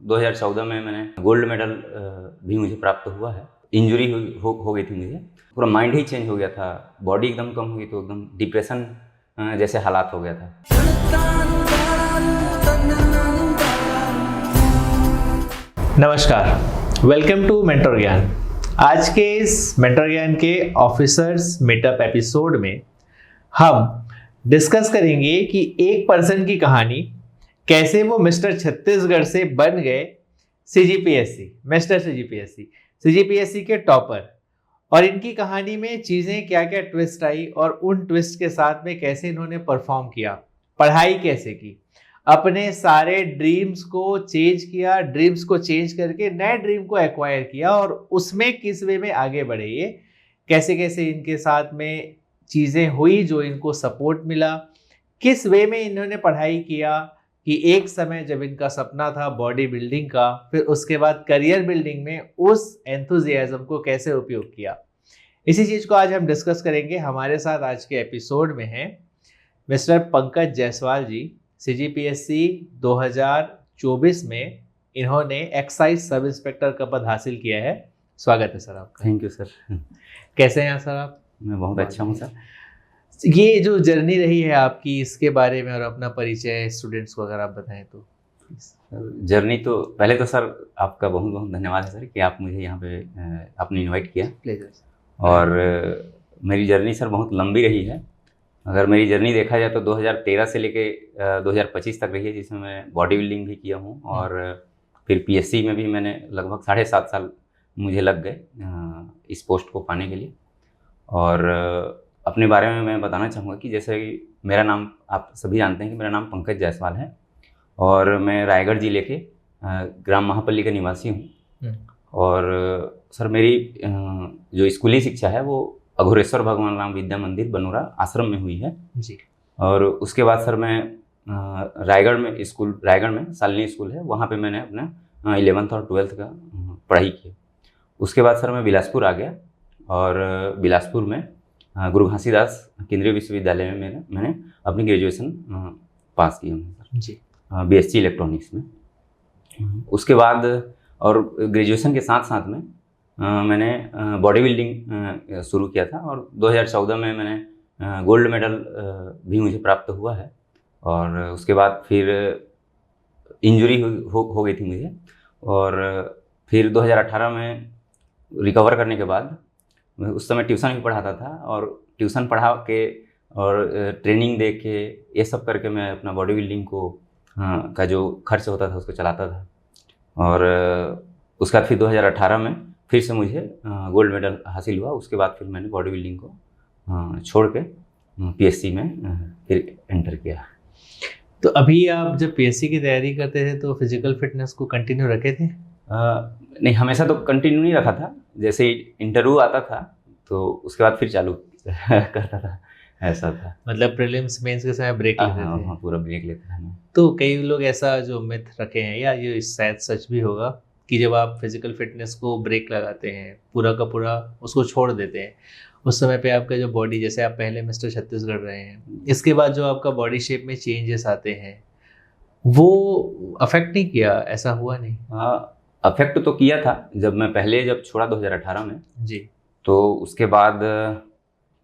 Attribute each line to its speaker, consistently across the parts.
Speaker 1: 2014 में मैंने gold medal भी मुझे प्राप्त हुआ है। इंजरी हो गई थी मुझे, पूरा माइंड ही चेंज हो गया था, बॉडी एकदम कम हुई तो एकदम डिप्रेशन जैसे हालात हो गया था।
Speaker 2: नमस्कार, वेलकम टू मेंटर ज्ञान। आज के इस मेंटर ज्ञान के ऑफिसर्स मीटअप एपिसोड में हम डिस्कस करेंगे कि एक पर्सन की कहानी, कैसे वो मिस्टर छत्तीसगढ़ से बन गए मिस्टर सीजीपीएससी के टॉपर, और इनकी कहानी में चीज़ें क्या क्या ट्विस्ट आई और उन ट्विस्ट के साथ में कैसे इन्होंने परफॉर्म किया, पढ़ाई कैसे की, अपने सारे ड्रीम्स को चेंज किया, ड्रीम्स को चेंज करके नए ड्रीम को एक्वायर किया और उसमें किस वे में आगे बढ़े, ये कैसे कैसे इनके साथ में चीज़ें हुई जो इनको सपोर्ट मिला, किस वे में इन्होंने पढ़ाई किया कि एक समय जब इनका सपना था बॉडी बिल्डिंग का, फिर उसके बाद करियर बिल्डिंग में उस एंथुजियाज्म को कैसे उपयोग किया। इसी चीज़ को आज हम डिस्कस करेंगे। हमारे साथ आज के एपिसोड में हैं मिस्टर पंकज जायसवाल जी। सीजीपीएससी 2024 में इन्होंने एक्साइज सब इंस्पेक्टर का पद हासिल किया है। स्वागत है सर आपका।
Speaker 1: Thank you sir.
Speaker 2: कैसे हैं सर आप?
Speaker 1: मैं बहुत अच्छा हूँ सर।
Speaker 2: ये जो जर्नी रही है आपकी, इसके बारे में और अपना परिचय स्टूडेंट्स को अगर आप बताएं तो।
Speaker 1: जर्नी तो पहले तो सर आपका बहुत बहुत धन्यवाद है सर कि आप मुझे यहाँ पे आपने इनवाइट किया।
Speaker 2: प्लेजर।
Speaker 1: और मेरी जर्नी सर बहुत लंबी रही है। अगर मेरी जर्नी देखा जाए तो 2013 से लेके 2025 तक रही है, जिसमें मैं बॉडी बिल्डिंग भी किया हूँ और फिर पीएससी में भी मैंने लगभग 7.5 साल मुझे लग गए इस पोस्ट को पाने के लिए। और अपने बारे में मैं बताना चाहूँगा कि जैसे कि मेरा नाम आप सभी जानते हैं कि मेरा नाम पंकज जायसवाल है और मैं रायगढ़ ज़िले के ग्राम महापल्ली का निवासी हूँ। और सर मेरी जो स्कूली शिक्षा है वो अघोरेश्वर भगवान राम विद्या मंदिर बनोरा आश्रम में हुई है
Speaker 2: जी।
Speaker 1: और उसके बाद सर मैं रायगढ़ में शालिनी स्कूल है, वहाँ पे मैंने अपना 11th और 12th का पढ़ाई की। उसके बाद सर मैं बिलासपुर आ गया और बिलासपुर में गुरु घासीदास केंद्रीय विश्वविद्यालय में मैंने अपनी ग्रेजुएशन पास की हूँ
Speaker 2: जी।
Speaker 1: बीएससी इलेक्ट्रॉनिक्स में। उसके बाद और ग्रेजुएशन के साथ साथ में मैंने बॉडी बिल्डिंग शुरू किया था और 2014 में मैंने गोल्ड मेडल भी मुझे प्राप्त हुआ है। और उसके बाद फिर इंजरी हो गई थी मुझे और फिर 2018 में रिकवर करने के बाद उस समय ट्यूशन भी पढ़ाता था और ट्यूशन पढ़ा के और ट्रेनिंग दे के ये सब करके मैं अपना बॉडी बिल्डिंग को का जो खर्च होता था उसको चलाता था। और उसके बाद फिर 2018 में फिर से मुझे गोल्ड मेडल हासिल हुआ। उसके बाद फिर मैंने बॉडी बिल्डिंग को छोड़ के पीएससी में फिर एंटर किया।
Speaker 2: तो अभी आप जब पीएससी की तैयारी करते थे तो फिजिकल फिटनेस को कंटिन्यू रखे थे?
Speaker 1: नहीं, हमेशा तो कंटिन्यू नहीं रखा था। जैसे इंटरव्यू आता था तो उसके बाद फिर चालू करता था, ऐसा था।
Speaker 2: मतलब प्रीलिम्स मेंस के समय ब्रेक लेते थे?
Speaker 1: हाँ, पूरा ब्रेक लेते थे।
Speaker 2: तो कई लोग ऐसा जो मिथ रखे हैं, या ये शायद सच भी होगा, कि जब आप फिजिकल फिटनेस को ब्रेक लगाते हैं, पूरा का पूरा उसको छोड़ देते हैं, उस समय पे आपका जो बॉडी, जैसे आप पहले मिस्टर छत्तीसगढ़ रहे हैं, इसके बाद जो आपका बॉडी शेप में चेंजेस आते हैं वो अफेक्ट नहीं किया? ऐसा हुआ नहीं?
Speaker 1: हाँ, अफेक्ट तो किया था। जब मैं पहले छोड़ा 2018 में
Speaker 2: जी,
Speaker 1: तो उसके बाद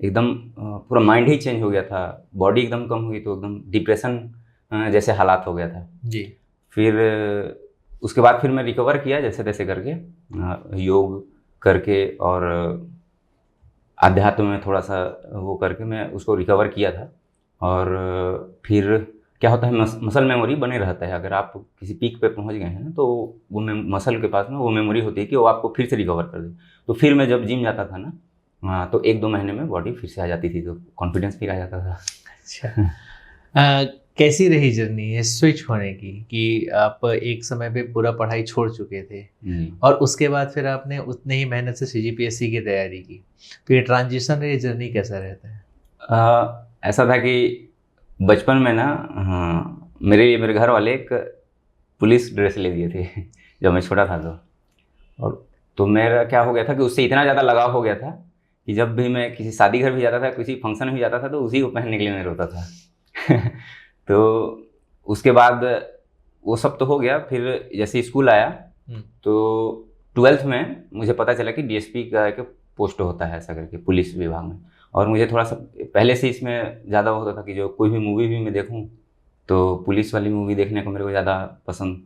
Speaker 1: एकदम पूरा माइंड ही चेंज हो गया था, बॉडी एकदम कम हुई तो एकदम डिप्रेशन जैसे हालात हो गया था
Speaker 2: जी।
Speaker 1: फिर उसके बाद फिर मैं रिकवर किया जैसे तैसे करके, योग करके और आध्यात्म में थोड़ा सा वो करके मैं उसको रिकवर किया था। और फिर क्या होता है, मसल मेमोरी बने रहता है। अगर आप किसी पीक पे पहुंच गए हैं ना तो वो मसल के पास में वो मेमोरी होती है कि वो आपको फिर से रिकवर कर दे। तो फिर मैं जब जिम जाता था ना तो 1-2 महीने में बॉडी फिर से आ जाती थी, तो कॉन्फिडेंस फिर आ जाता था।
Speaker 2: अच्छा। कैसी रही जर्नी ये स्विच होने की, कि आप एक समय पे पूरा पढ़ाई छोड़ चुके थे और उसके बाद फिर आपने उतने ही मेहनत से सीजीपीएससी की तैयारी की, तो ये ट्रांजिशन, ये जर्नी कैसा रहता है?
Speaker 1: ऐसा था कि बचपन में ना मेरे घर वाले एक पुलिस ड्रेस ले दिए थे जब मैं छोटा था और तो मेरा क्या हो गया था कि उससे इतना ज़्यादा लगाव हो गया था कि जब भी मैं किसी शादी घर भी जाता था, किसी फंक्शन में भी जाता था तो उसी को पहनने के लिए मैं रोता था तो उसके बाद वो सब तो हो गया। फिर जैसे स्कूल आया तो 12th में मुझे पता चला कि डीएसपी का एक पोस्ट होता है ऐसा करके पुलिस विभाग में। और मुझे थोड़ा सा पहले से इसमें ज़्यादा होता था कि जो कोई भी मूवी भी मैं देखूं तो पुलिस वाली मूवी देखने को मेरे को ज़्यादा पसंद।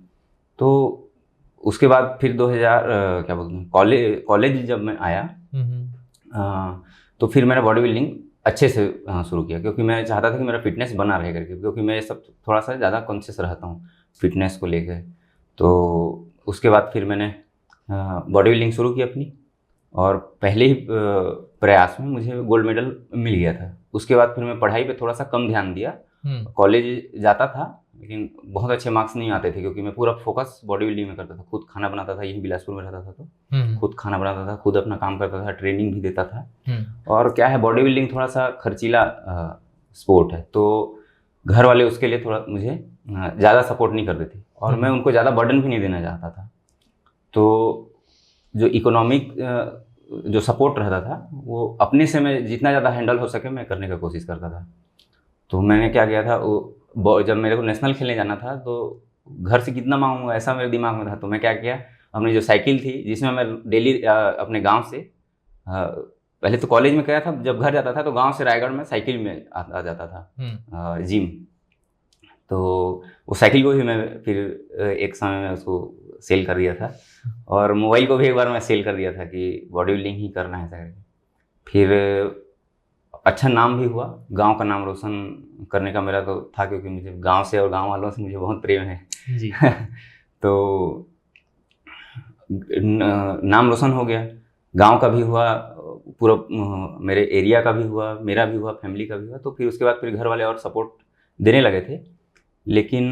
Speaker 1: तो उसके बाद फिर 2000 क्या बोलते हैं कॉलेज जब मैं आया तो फिर मैंने बॉडी बिल्डिंग अच्छे से शुरू किया, क्योंकि मैं चाहता था कि मेरा फिटनेस बना रहे करके, क्योंकि मैं सब थोड़ा सा ज़्यादा कॉन्शियस रहता हूँ फिटनेस को लेकर। तो उसके बाद फिर मैंने बॉडी बिल्डिंग शुरू की अपनी, और पहले ही प्रयास में मुझे गोल्ड मेडल मिल गया था। उसके बाद फिर मैं पढ़ाई पे थोड़ा सा कम ध्यान दिया। कॉलेज जाता था लेकिन बहुत अच्छे मार्क्स नहीं आते थे, क्योंकि मैं पूरा फोकस बॉडी बिल्डिंग में करता था। खुद खाना बनाता था, यही बिलासपुर में रहता था तो खुद खाना बनाता था, खुद अपना काम करता था, ट्रेनिंग भी देता था। और क्या है, बॉडी बिल्डिंग थोड़ा सा खर्चीला स्पोर्ट है, तो घर वाले उसके लिए थोड़ा मुझे ज़्यादा सपोर्ट नहीं करते थे, और मैं उनको ज़्यादा बर्डन भी नहीं देना चाहता था। तो जो इकोनॉमिक जो सपोर्ट रहता था वो अपने से मैं जितना ज़्यादा हैंडल हो सके मैं करने का कोशिश करता था। तो मैंने क्या किया था, जब मेरे को नेशनल खेलने जाना था तो घर से कितना मांगूंगा ऐसा मेरे दिमाग में था। तो मैं क्या किया, अपनी जो साइकिल थी जिसमें मैं डेली अपने गांव से पहले तो कॉलेज में गया था, जब घर जाता था तो गांव से रायगढ़ में साइकिल में आ जाता था जिम। तो वो साइकिल को भी मैं फिर एक समय में उसको सेल कर दिया था, और मोबाइल को भी एक बार मैं सेल कर दिया था कि बॉडी बिल्डिंग ही करना है ऐसा। फिर अच्छा नाम भी हुआ, गांव का नाम रोशन करने का मेरा तो था, क्योंकि मुझे गांव से और गांव वालों से मुझे बहुत प्रेम है जी। तो नाम रोशन हो गया, गांव का भी हुआ, पूरा मेरे एरिया का भी हुआ, मेरा भी हुआ, फैमिली का भी हुआ। तो फिर उसके बाद फिर घर वाले और सपोर्ट देने लगे थे। लेकिन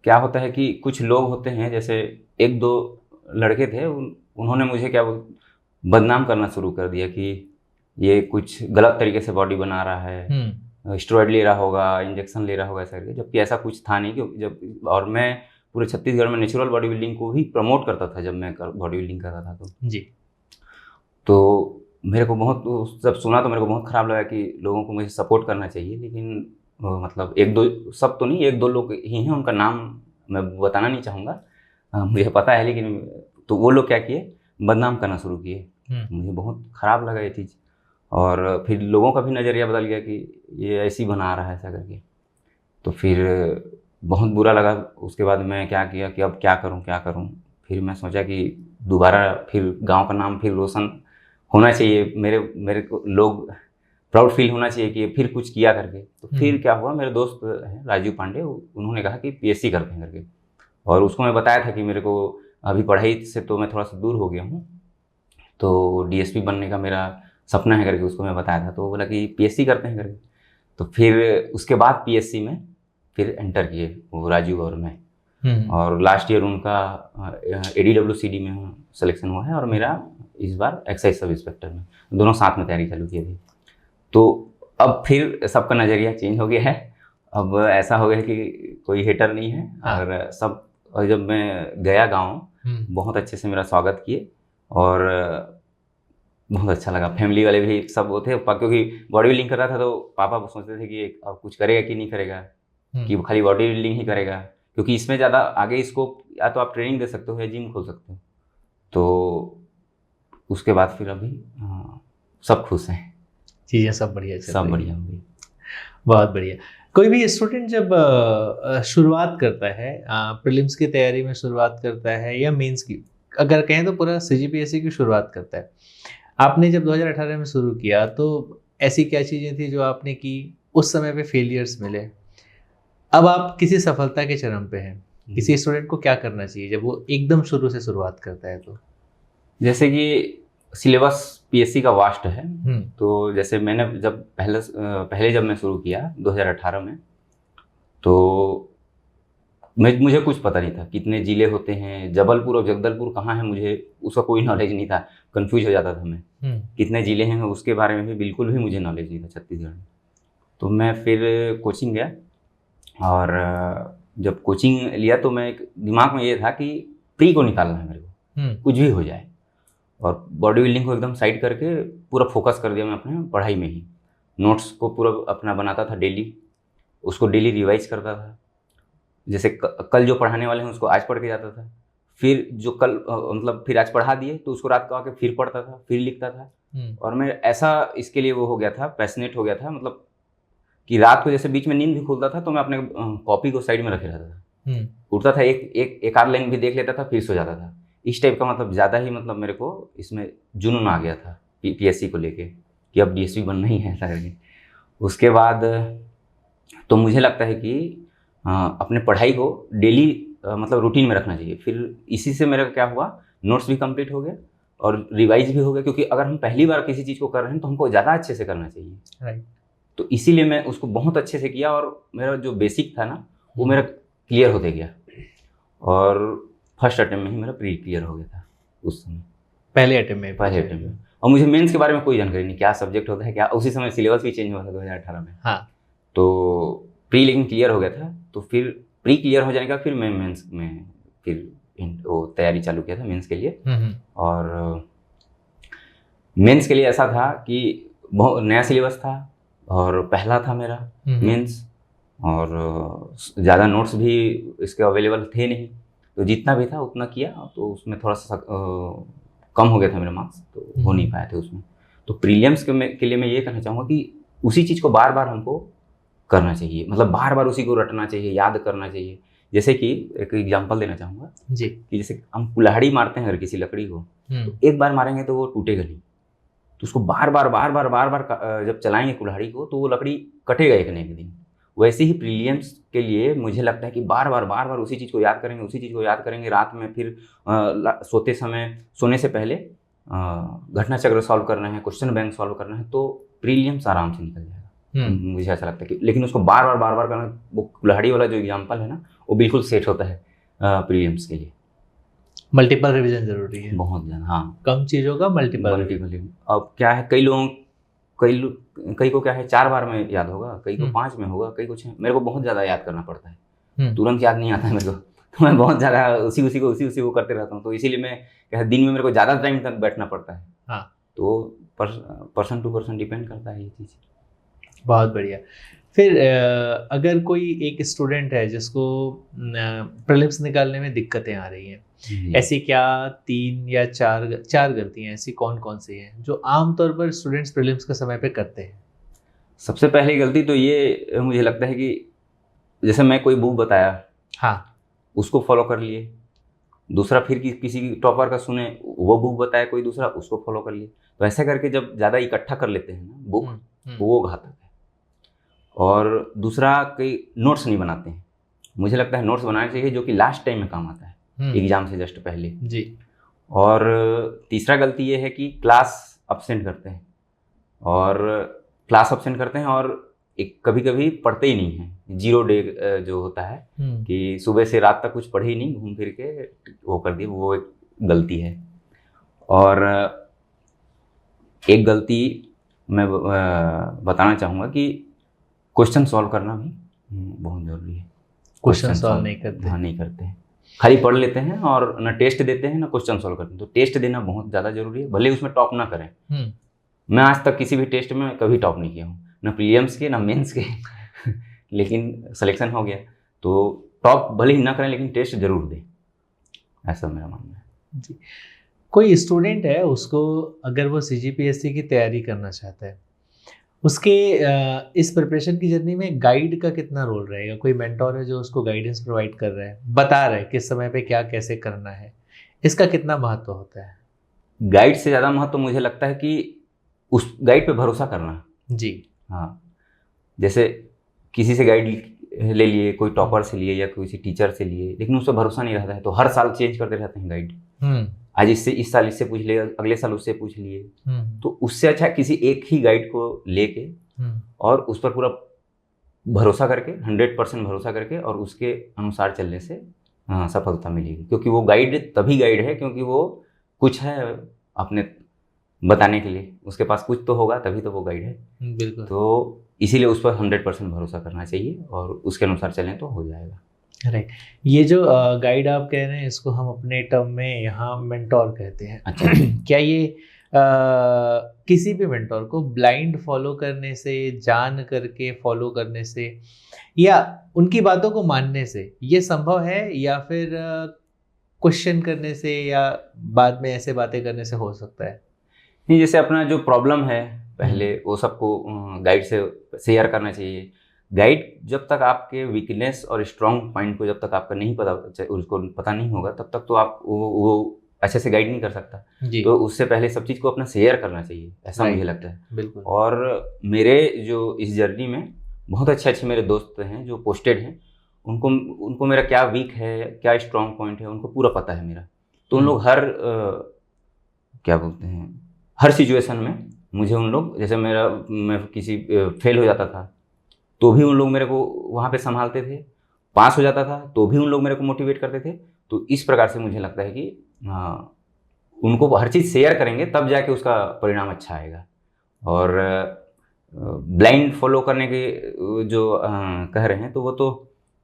Speaker 1: क्या होता है कि कुछ लोग होते हैं, जैसे एक दो लड़के थे, उन्होंने मुझे क्या बदनाम करना शुरू कर दिया कि ये कुछ गलत तरीके से बॉडी बना रहा है, स्टेरॉइड ले रहा होगा, इंजेक्शन ले रहा होगा ऐसा करके, जबकि ऐसा कुछ था नहीं। क्योंकि जब और मैं पूरे छत्तीसगढ़ में नेचुरल बॉडी बिल्डिंग को ही प्रमोट करता था जब मैं बॉडी बिल्डिंग करता था तो जी। तो मेरे को बहुत जब सुना तो मेरे को बहुत ख़राब लगा कि लोगों को मुझे सपोर्ट करना चाहिए, लेकिन मतलब एक दो, सब तो नहीं, एक दो लोग ही हैं, उनका नाम मैं बताना नहीं चाहूँगा, मुझे पता है। लेकिन तो वो लोग क्या किए, बदनाम करना शुरू किए। मुझे बहुत ख़राब लगा ये चीज़, और फिर लोगों का भी नज़रिया बदल गया कि ये ऐसे ही बना रहा है ऐसा करके। तो फिर बहुत बुरा लगा। उसके बाद मैं क्या किया कि अब क्या करूं। फिर मैं सोचा कि दोबारा फिर गांव का नाम फिर रोशन होना चाहिए, मेरे को लोग प्राउड फील होना चाहिए कि फिर कुछ किया करके। तो फिर क्या हुआ, मेरे दोस्त हैं राजीव पांडे, उन्होंने कहा कि पीएससी करते हैं करके, और उसको मैं बताया था कि मेरे को अभी पढ़ाई से तो मैं थोड़ा सा दूर हो गया हूँ, तो डीएसपी बनने का मेरा सपना है करके उसको मैं बताया था। तो वो बोला कि पीएससी करते हैं करके। तो फिर उसके बाद पीएससी में फिर एंटर किए वो राजीव और मैं, और लास्ट ईयर उनका ADWCD में सिलेक्शन हुआ है, और मेरा इस बार एक्साइज सब इंस्पेक्टर में, दोनों साथ में तैयारी चालू की थी। तो अब फिर सबका नज़रिया चेंज हो गया है, अब ऐसा हो गया कि कोई हेटर नहीं है। और सब, और जब मैं गया गाँव बहुत अच्छे से मेरा स्वागत किए, और बहुत अच्छा लगा। फैमिली वाले भी सब वो थे, क्योंकि बॉडी बिल्डिंग कर रहा था तो पापा सोचते थे कि अब कुछ करेगा कि नहीं करेगा, कि खाली बॉडी बिल्डिंग ही करेगा, क्योंकि इसमें ज़्यादा आगे स्कोप, या तो आप ट्रेनिंग दे सकते हो या जिम खोल सकते हो। तो उसके बाद फिर अभी सब खुश हैं,
Speaker 2: चीज़ें सब बढ़िया,
Speaker 1: सब बढ़िया होगी,
Speaker 2: बहुत बढ़िया। कोई भी स्टूडेंट जब शुरुआत करता है, प्रीलिम्स की तैयारी में शुरुआत करता है, या मेंस की, अगर कहें तो पूरा CGPSC की शुरुआत करता है, आपने जब 2018 में शुरू किया तो ऐसी क्या चीज़ें थी जो आपने की, उस समय पे फेलियर्स मिले, अब आप किसी सफलता के चरम पे हैं, किसी स्टूडेंट को क्या करना चाहिए जब वो एकदम शुरू से शुरुआत करता है? तो जैसे कि
Speaker 1: सिलेबस पीएससी का वास्ट है, तो जैसे मैंने जब पहले जब मैं शुरू किया 2018 में, तो मुझे कुछ पता नहीं था कितने ज़िले होते हैं, जबलपुर और जगदलपुर कहाँ है, मुझे उसका कोई नॉलेज नहीं था, कंफ्यूज हो जाता था मैं। कितने ज़िले हैं उसके बारे में भी बिल्कुल भी मुझे नॉलेज नहीं था छत्तीसगढ़ में। तो मैं फिर कोचिंग गया, और जब कोचिंग लिया तो मैं एक दिमाग में ये था कि प्री को निकालना है मेरे को, कुछ भी हो जाए, और बॉडी बिल्डिंग को एकदम साइड करके पूरा फोकस कर दिया मैं अपने पढ़ाई में ही। नोट्स को पूरा अपना बनाता था डेली, उसको डेली रिवाइज करता था, जैसे कल जो पढ़ाने वाले हैं उसको आज पढ़ के जाता था, फिर जो कल मतलब फिर आज पढ़ा दिए तो उसको रात को आके फिर पढ़ता था, फिर लिखता था। और मैं ऐसा इसके लिए वो हो गया था, पैशनेट हो गया था, मतलब कि रात को जैसे बीच में नींद भी खुलता था तो मैं अपने कॉपी को साइड में रखे रहता था, उठता था, एक आध लाइन भी देख लेता था, फिर सो जाता था। इस टाइप का मतलब ज़्यादा ही मतलब मेरे को इसमें जुनून आ गया था पीएससी को लेके कि अब डीएसपी बनना ही है ऐसा करके। उसके बाद तो मुझे लगता है कि अपने पढ़ाई को डेली मतलब रूटीन में रखना चाहिए। फिर इसी से मेरा क्या हुआ, नोट्स भी कंप्लीट हो गए और रिवाइज भी हो गया, क्योंकि अगर हम पहली बार किसी चीज़ को कर रहे हैं तो हमको ज़्यादा अच्छे से करना चाहिए।
Speaker 2: राइट।
Speaker 1: तो इसीलिए मैं उसको बहुत अच्छे से किया और मेरा जो बेसिक था ना वो मेरा क्लियर होते गया और फर्स्ट अटेम्प्ट में ही मेरा प्री क्लियर हो गया था उस समय,
Speaker 2: पहले अटेम्प्ट
Speaker 1: में। और मुझे मेंस के बारे में कोई जानकारी नहीं, क्या सब्जेक्ट होता है क्या, उसी समय सिलेबस भी चेंज हुआ था 2018 में।
Speaker 2: हाँ।
Speaker 1: तो प्री लेकिन क्लियर हो गया था, तो फिर प्री क्लियर हो जाने का फिर मैं मेंस में फिर वो तैयारी चालू किया था मेंस के लिए। और मेंस के लिए ऐसा था कि बहुत नया सिलेबस था और पहला था मेरा मेंस, और ज़्यादा नोट्स भी इसके अवेलेबल थे नहीं, तो जितना भी था उतना किया। तो उसमें थोड़ा सा कम हो गया था मेरे मार्क्स, तो हो नहीं पाए थे उसमें। तो प्रीलिम्स के लिए मैं ये कहना चाहूँगा कि उसी चीज़ को बार बार हमको करना चाहिए, मतलब बार बार उसी को रटना चाहिए, याद करना चाहिए। जैसे कि एक एग्जांपल देना चाहूँगा
Speaker 2: जी,
Speaker 1: कि जैसे हम कुल्हाड़ी मारते हैं अगर किसी लकड़ी को, तो एक बार मारेंगे तो वो टूटेगा नहीं, तो उसको बार बार जब चलाएंगे कुल्हाड़ी को तो वो लकड़ी कटेगा एक न एक दिन। वैसे ही प्रीलिम्स के लिए मुझे लगता है कि बार बार उसी चीज़ को याद करेंगे, रात में फिर सोते समय, सोने से पहले घटना चक्र सॉल्व करना है, क्वेश्चन बैंक सॉल्व करना है, तो प्रीलिम्स आराम से निकल जाएगा। मुझे ऐसा लगता है कि लेकिन उसको बार बार करना, वो कुल्हाड़ी वाला जो एग्जाम्पल है ना वो बिल्कुल सेट होता है प्रीलिम्स के लिए।
Speaker 2: मल्टीपल रिवीजन जरूरी है
Speaker 1: बहुत ज़्यादा, हाँ,
Speaker 2: कम चीज़ों का मल्टीपल।
Speaker 1: अब क्या है, कई को क्या है 4 बार में याद होगा, कई को 5 में होगा, कई को 6। मेरे को बहुत ज़्यादा याद करना पड़ता है, तुरंत याद नहीं आता है मेरे को, तो मैं बहुत ज़्यादा उसी को करते रहता हूँ। तो इसीलिए मैं क्या है, दिन में मेरे को ज़्यादा टाइम तक बैठना पड़ता है।
Speaker 2: हाँ,
Speaker 1: तो पर्सन टू पर्सन डिपेंड करता है ये चीज़।
Speaker 2: बहुत बढ़िया। फिर अगर कोई एक स्टूडेंट है जिसको प्रीलिम्स निकालने में दिक्कतें आ रही हैं, ऐसी क्या 3 या 4 गलतियां ऐसी कौन कौन सी हैं जो आमतौर पर स्टूडेंट्स प्रीलिम्स के समय पे करते हैं?
Speaker 1: सबसे पहली गलती तो ये मुझे लगता है कि जैसे मैं कोई बुक बताया,
Speaker 2: हाँ,
Speaker 1: उसको फॉलो कर लिए। दूसरा फिर किसी टॉपर का सुने, वो बुक बताया कोई दूसरा, उसको फॉलो कर लिए। तो ऐसा करके जब ज़्यादा इकट्ठा कर लेते हैं ना बुक, वो घातक है। और दूसरा, कई नोट्स नहीं बनाते हैं। मुझे लगता है नोट्स बनाना चाहिए जो कि लास्ट टाइम में काम आता है, एग्जाम से जस्ट पहले
Speaker 2: जी। और
Speaker 1: तीसरा गलती ये है कि क्लास अब्सेंट करते हैं, और एक कभी कभी पढ़ते ही नहीं हैं। 0 डे जो होता है कि सुबह से रात तक कुछ पढ़े ही नहीं, घूम फिर के वो कर दिए, वो एक गलती है। और एक गलती मैं बताना चाहूँगा कि क्वेश्चन सॉल्व करना भी बहुत ज़रूरी है।
Speaker 2: क्वेश्चन सॉल्व नहीं करते।
Speaker 1: हाँ, नहीं करते हैं, खाली पढ़ लेते हैं और ना टेस्ट देते हैं ना क्वेश्चन सॉल्व करते हैं। तो टेस्ट देना बहुत ज़्यादा ज़रूरी है, भले उसमें टॉप ना करें। मैं आज तक किसी भी टेस्ट में कभी टॉप नहीं किया हूँ, ना प्रीलिम्स के ना मेंस के लेकिन सिलेक्शन हो गया। तो टॉप भले ही ना करें लेकिन टेस्ट जरूर दें, ऐसा मेरा मानना है
Speaker 2: जी। कोई स्टूडेंट है, उसको अगर वो CGPSC की तैयारी करना चाहता है, उसके इस प्रिपरेशन की जर्नी में गाइड का कितना रोल रहेगा? कोई मेंटोर है जो उसको गाइडेंस प्रोवाइड कर रहा है, बता रहा है किस समय पे क्या कैसे करना है, इसका कितना महत्व होता है?
Speaker 1: गाइड से ज़्यादा महत्व मुझे लगता है कि उस गाइड पे भरोसा करना
Speaker 2: जी।
Speaker 1: हाँ, जैसे किसी से गाइड ले लिए, कोई टॉपर से लिए या किसी टीचर से लिए, लेकिन उस पर भरोसा नहीं रहता है तो हर साल चेंज करते रहते हैं गाइड। आज इस साल इससे पूछ लिए, अगले साल उससे पूछ लिए। तो उससे अच्छा किसी एक ही गाइड को लेके और उस पर पूरा भरोसा करके 100% भरोसा करके और उसके अनुसार चलने से सफलता मिलेगी। क्योंकि वो गाइड तभी गाइड है क्योंकि वो कुछ है अपने बताने के लिए, उसके पास कुछ तो होगा तभी तो वो गाइड है।
Speaker 2: बिल्कुल।
Speaker 1: तो इसीलिए उस पर 100% भरोसा करना चाहिए और उसके अनुसार चलें तो हो जाएगा।
Speaker 2: राइट। ये जो गाइड आप कह रहे हैं इसको हम अपने टर्म में यहाँ मेंटोर कहते हैं।
Speaker 1: अच्छा।
Speaker 2: क्या ये किसी भी मेंटोर को ब्लाइंड फॉलो करने से, जान करके फॉलो करने से या उनकी बातों को मानने से ये संभव है, या फिर क्वेश्चन करने से या बाद में ऐसे बातें करने से हो सकता है?
Speaker 1: नहीं, जैसे अपना जो प्रॉब्लम है पहले वो सबको गाइड से शेयर करना चाहिए। गाइड जब तक आपके वीकनेस और स्ट्रॉन्ग पॉइंट को जब तक आपका नहीं पता, उसको पता नहीं होगा, तब तक तो आप वो अच्छे से गाइड नहीं कर सकता।
Speaker 2: जी।
Speaker 1: तो उससे पहले सब चीज़ को अपना शेयर करना चाहिए, ऐसा
Speaker 2: Right.
Speaker 1: मुझे लगता है।
Speaker 2: बिल्कुल।
Speaker 1: और मेरे जो इस जर्नी में बहुत अच्छे मेरे दोस्त हैं जो पोस्टेड हैं, उनको मेरा क्या वीक है, क्या स्ट्रॉन्ग पॉइंट है, उनको पूरा पता है मेरा। तो उन लोग क्या बोलते हैं, हर सिचुएशन में मुझे उन लोग, जैसे मैं किसी फेल हो जाता था तो भी उन लोग मेरे को वहाँ पे संभालते थे, पास हो जाता था तो भी उन लोग मेरे को मोटिवेट करते थे। तो इस प्रकार से मुझे लगता है कि उनको हर चीज़ शेयर करेंगे तब जाके उसका परिणाम अच्छा आएगा। और ब्लाइंड फॉलो करने के जो कह रहे हैं, तो वो तो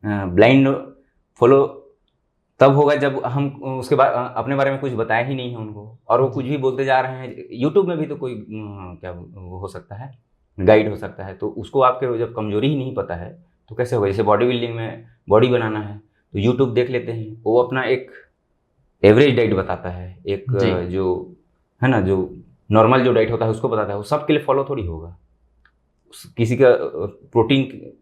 Speaker 1: ब्लाइंड फॉलो तब होगा जब हम उसके बाद अपने बारे में कुछ बताया ही नहीं है उनको, और वो कुछ भी बोलते जा रहे हैं। यूट्यूब में भी तो कोई क्या वो हो सकता है, गाइड हो सकता है। तो उसको आपके जब कमजोरी ही नहीं पता है तो कैसे होगा। जैसे बॉडी बिल्डिंग में बॉडी बनाना है तो यूट्यूब देख लेते हैं, वो अपना एक एवरेज डाइट बताता है, एक जो है ना, जो नॉर्मल जो डाइट होता है उसको बताता है। वो सबके लिए फॉलो थोड़ी होगा। किसी का प्रोटीन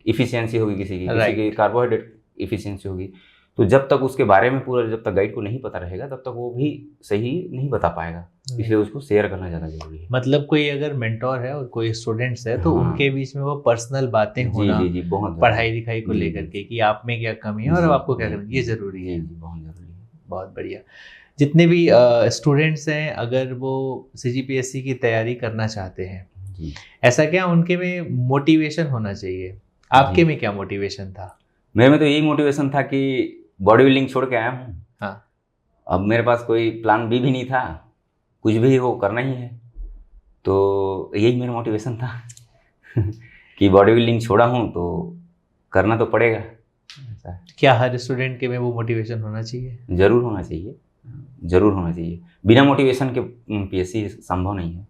Speaker 1: इफिशियंसी होगी, किसी की कार्बोहाइड्रेट इफिशियंसी होगी। तो जब तक उसके बारे में पूरा, जब तक गाइड को नहीं पता रहेगा तब तक वो भी सही नहीं बता पाएगा। इसलिए उसको शेयर करना ज़्यादा जरूरी है।
Speaker 2: मतलब कोई अगर मेंटोर है और कोई स्टूडेंट्स है तो उनके बीच में वो पर्सनल बातें होना,
Speaker 1: जी, बहुत
Speaker 2: पढ़ाई लिखाई को लेकर के कि आप में क्या कमी है और अब आपको क्या करना, ये जरूरी है।
Speaker 1: बहुत जरूरी है।
Speaker 2: बहुत बढ़िया। जितने भी स्टूडेंट्स हैं, अगर वो CGPSC की तैयारी करना चाहते हैं, ऐसा क्या उनके में मोटिवेशन होना चाहिए? आपके में क्या मोटिवेशन था?
Speaker 1: मेरे में तो यही मोटिवेशन था कि बॉडी बिल्डिंग छोड़ के आया हूँ।
Speaker 2: हाँ।
Speaker 1: अब मेरे पास कोई प्लान बी भी नहीं था, कुछ भी हो करना ही है। तो यही मेरा मोटिवेशन था कि बॉडी बिल्डिंग छोड़ा हूँ तो करना तो पड़ेगा।
Speaker 2: क्या हर स्टूडेंट के में वो मोटिवेशन होना चाहिए?
Speaker 1: जरूर होना चाहिए, जरूर होना चाहिए। बिना मोटिवेशन के PSC संभव नहीं है।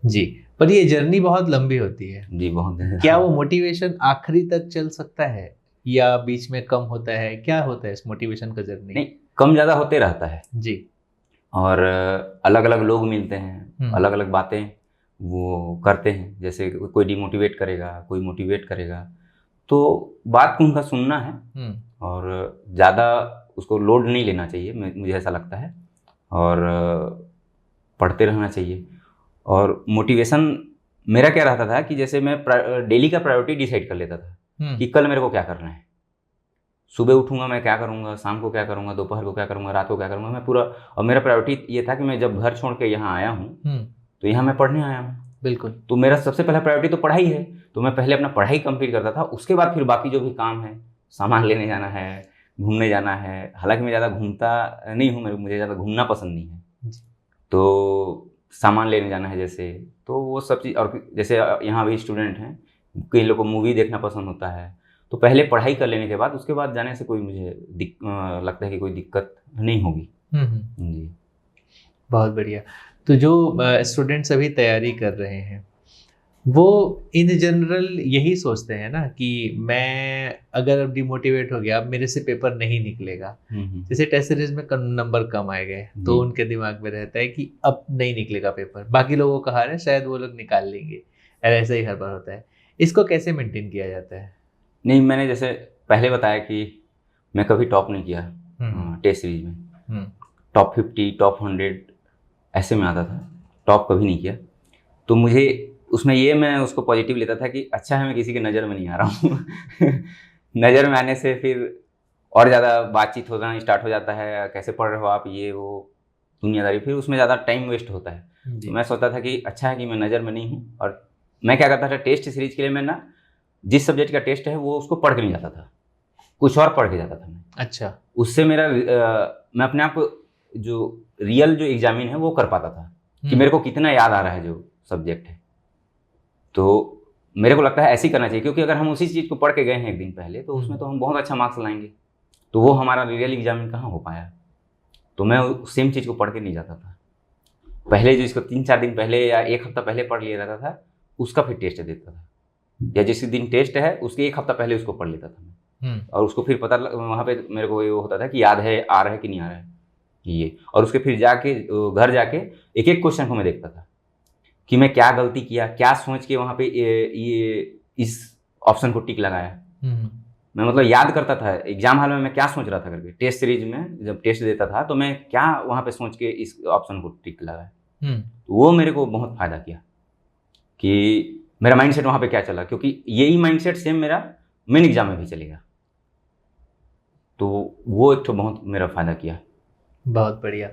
Speaker 2: जी, पर ये जर्नी बहुत लंबी होती है।
Speaker 1: जी, बहुत।
Speaker 2: क्या वो मोटिवेशन आखिरी तक चल सकता है या बीच में कम होता है? क्या होता है इस मोटिवेशन का जर्नी?
Speaker 1: नहीं, कम ज़्यादा होते रहता है
Speaker 2: जी।
Speaker 1: और अलग अलग लोग मिलते हैं, अलग अलग बातें वो करते हैं। जैसे कोई डिमोटिवेट करेगा, कोई मोटिवेट करेगा, तो बात को उनका सुनना है और ज़्यादा उसको लोड नहीं लेना चाहिए, मुझे ऐसा लगता है। और पढ़ते रहना चाहिए। और मोटिवेशन मेरा क्या रहता था कि जैसे मैं डेली का प्रायोरिटी डिसाइड कर लेता था कि कल मेरे को क्या करना है। सुबह उठूंगा मैं क्या करूंगा, शाम को क्या करूंगा, दोपहर को क्या करूंगा, रात को क्या करूंगा, मैं पूरा। और मेरा प्रायोरिटी ये था कि मैं जब घर छोड़ के यहाँ आया हूँ तो यहाँ मैं पढ़ने आया हूँ।
Speaker 2: बिल्कुल।
Speaker 1: तो मेरा सबसे पहला प्रायोरिटी तो पढ़ाई है, तो मैं पहले अपना पढ़ाई कंप्लीट करता था। उसके बाद फिर बाकी जो भी काम है, सामान लेने जाना है, घूमने जाना है। हालांकि मैं ज़्यादा घूमता नहीं हूँ, मुझे ज़्यादा घूमना पसंद नहीं है। तो सामान लेने जाना है जैसे, तो वो सब चीज़। और जैसे यहाँ भी स्टूडेंट हैं, कई लोगों को मूवी देखना पसंद होता है। तो पहले पढ़ाई कर लेने के बाद उसके बाद जाने से कोई मुझे लगता है कि कोई दिक्कत नहीं होगी। जी,
Speaker 2: बहुत बढ़िया। तो जो स्टूडेंट्स अभी तैयारी कर रहे हैं वो इन जनरल यही सोचते हैं ना कि मैं अगर अब डिमोटिवेट हो गया, अब मेरे से पेपर नहीं निकलेगा। जैसे टेस्ट सीरीज में नंबर कम आए गए तो उनके दिमाग में रहता है कि अब नहीं निकलेगा पेपर, बाकी लोगों का हार है, शायद वो लोग निकाल लेंगे। ऐसा ही हर बार होता है। इसको कैसे मेंटेन किया जाता है?
Speaker 1: नहीं, मैंने जैसे पहले बताया कि मैं कभी टॉप नहीं किया टेस्ट सीरीज में। टॉप 50, टॉप 100 ऐसे में आता था, टॉप कभी नहीं किया। तो मुझे उसमें मैं उसको पॉजिटिव लेता था कि अच्छा है मैं किसी की नज़र में नहीं आ रहा हूँ नज़र में आने से फिर और ज़्यादा बातचीत होना स्टार्ट हो जाता है, कैसे पढ़ रहे हो आप, ये वो दुनियादारी, फिर उसमें ज़्यादा टाइम वेस्ट होता है। तो मैं सोचता था कि अच्छा है कि मैं नज़र में नहीं हूँ। और मैं क्या करता था, टेस्ट सीरीज के लिए मैं ना जिस सब्जेक्ट का टेस्ट है वो उसको पढ़ के नहीं जाता था, कुछ और पढ़ के जाता था मैं।
Speaker 2: अच्छा।
Speaker 1: उससे मेरा मैं अपने आप को जो रियल जो एग्जामिन है वो कर पाता था कि मेरे को कितना याद आ रहा है जो सब्जेक्ट है। तो मेरे को लगता है ऐसे ही करना चाहिए, क्योंकि अगर हम उसी चीज़ को पढ़ के गए हैं एक दिन पहले तो उसमें तो हम बहुत अच्छा मार्क्स लाएंगे। तो वो हमारा रियल एग्जामिन कहाँ हो पाया। तो मैं सेम चीज़ को पढ़ के नहीं जाता था। पहले जो इसको 3-4 दिन पहले या 1 हफ्ता पहले पढ़ लिया रहता था, उसका फिर टेस्ट देता था, या जिस दिन टेस्ट है उसके 1 हफ्ता पहले उसको पढ़ लेता था मैं। और उसको फिर पता वहाँ पे मेरे को ये होता था कि याद है, आ रहा है कि नहीं आ रहा है ये। और उसके फिर जाके घर जाके एक एक क्वेश्चन को मैं देखता था कि मैं क्या गलती किया, क्या सोच के वहाँ पे ये इस ऑप्शन को टिक लगाया। मैं मतलब याद करता था एग्जाम हॉल में मैं क्या सोच रहा था करके। टेस्ट सीरीज में जब टेस्ट देता था तो मैं क्या वहाँ पे सोच के इस ऑप्शन को टिक लगाया। वो मेरे को बहुत फ़ायदा किया कि मेरा माइंडसेट वहाँ पे क्या चला, क्योंकि यही माइंडसेट सेम मेरा मेन एग्जाम में भी चलेगा। तो वो एक तो बहुत मेरा फ़ायदा किया।
Speaker 2: बहुत बढ़िया।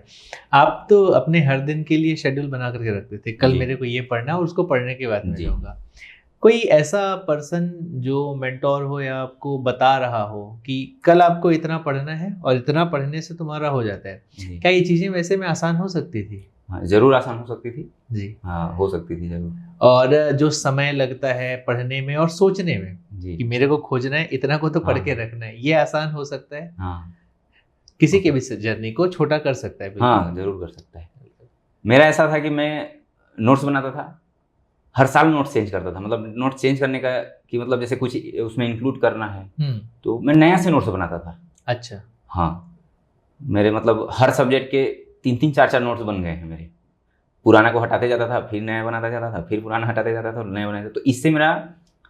Speaker 2: आप तो अपने हर दिन के लिए शेड्यूल बना करके रखते थे, कल मेरे को ये पढ़ना है और उसको पढ़ने के बाद मैं जाऊँगा। कोई ऐसा पर्सन जो मेंटोर हो या आपको बता रहा हो कि कल आपको इतना पढ़ना है और इतना पढ़ने से तुम्हारा हो जाता है, क्या ये चीज़ें वैसे में आसान हो सकती थी?
Speaker 1: हाँ, ज़रूर आसान हो सकती थी
Speaker 2: जी।
Speaker 1: हाँ, हो सकती थी ज़रूर।
Speaker 2: और जो समय लगता है पढ़ने में और सोचने में
Speaker 1: जी।
Speaker 2: कि मेरे को खोजना है, इतना को तो पढ़ के रखना है, ये आसान हो सकता है।
Speaker 1: हाँ,
Speaker 2: किसी के भी जर्नी को छोटा कर सकता है।
Speaker 1: हाँ, ज़रूर कर सकता है। मेरा ऐसा था कि मैं नोट्स बनाता था, हर साल नोट्स चेंज करता था। मतलब नोट्स चेंज करने का कि मतलब जैसे कुछ उसमें इंक्लूड करना है तो मैं नया से नोट्स बनाता था।
Speaker 2: अच्छा।
Speaker 1: हाँ, मेरे मतलब हर सब्जेक्ट के 3-3, 4-4 नोट्स बन गए हैं मेरे। पुराना को हटाते जाता था, फिर नया बनाता जाता था, फिर पुराना हटाते जाता था और नया बनाता। तो इससे मेरा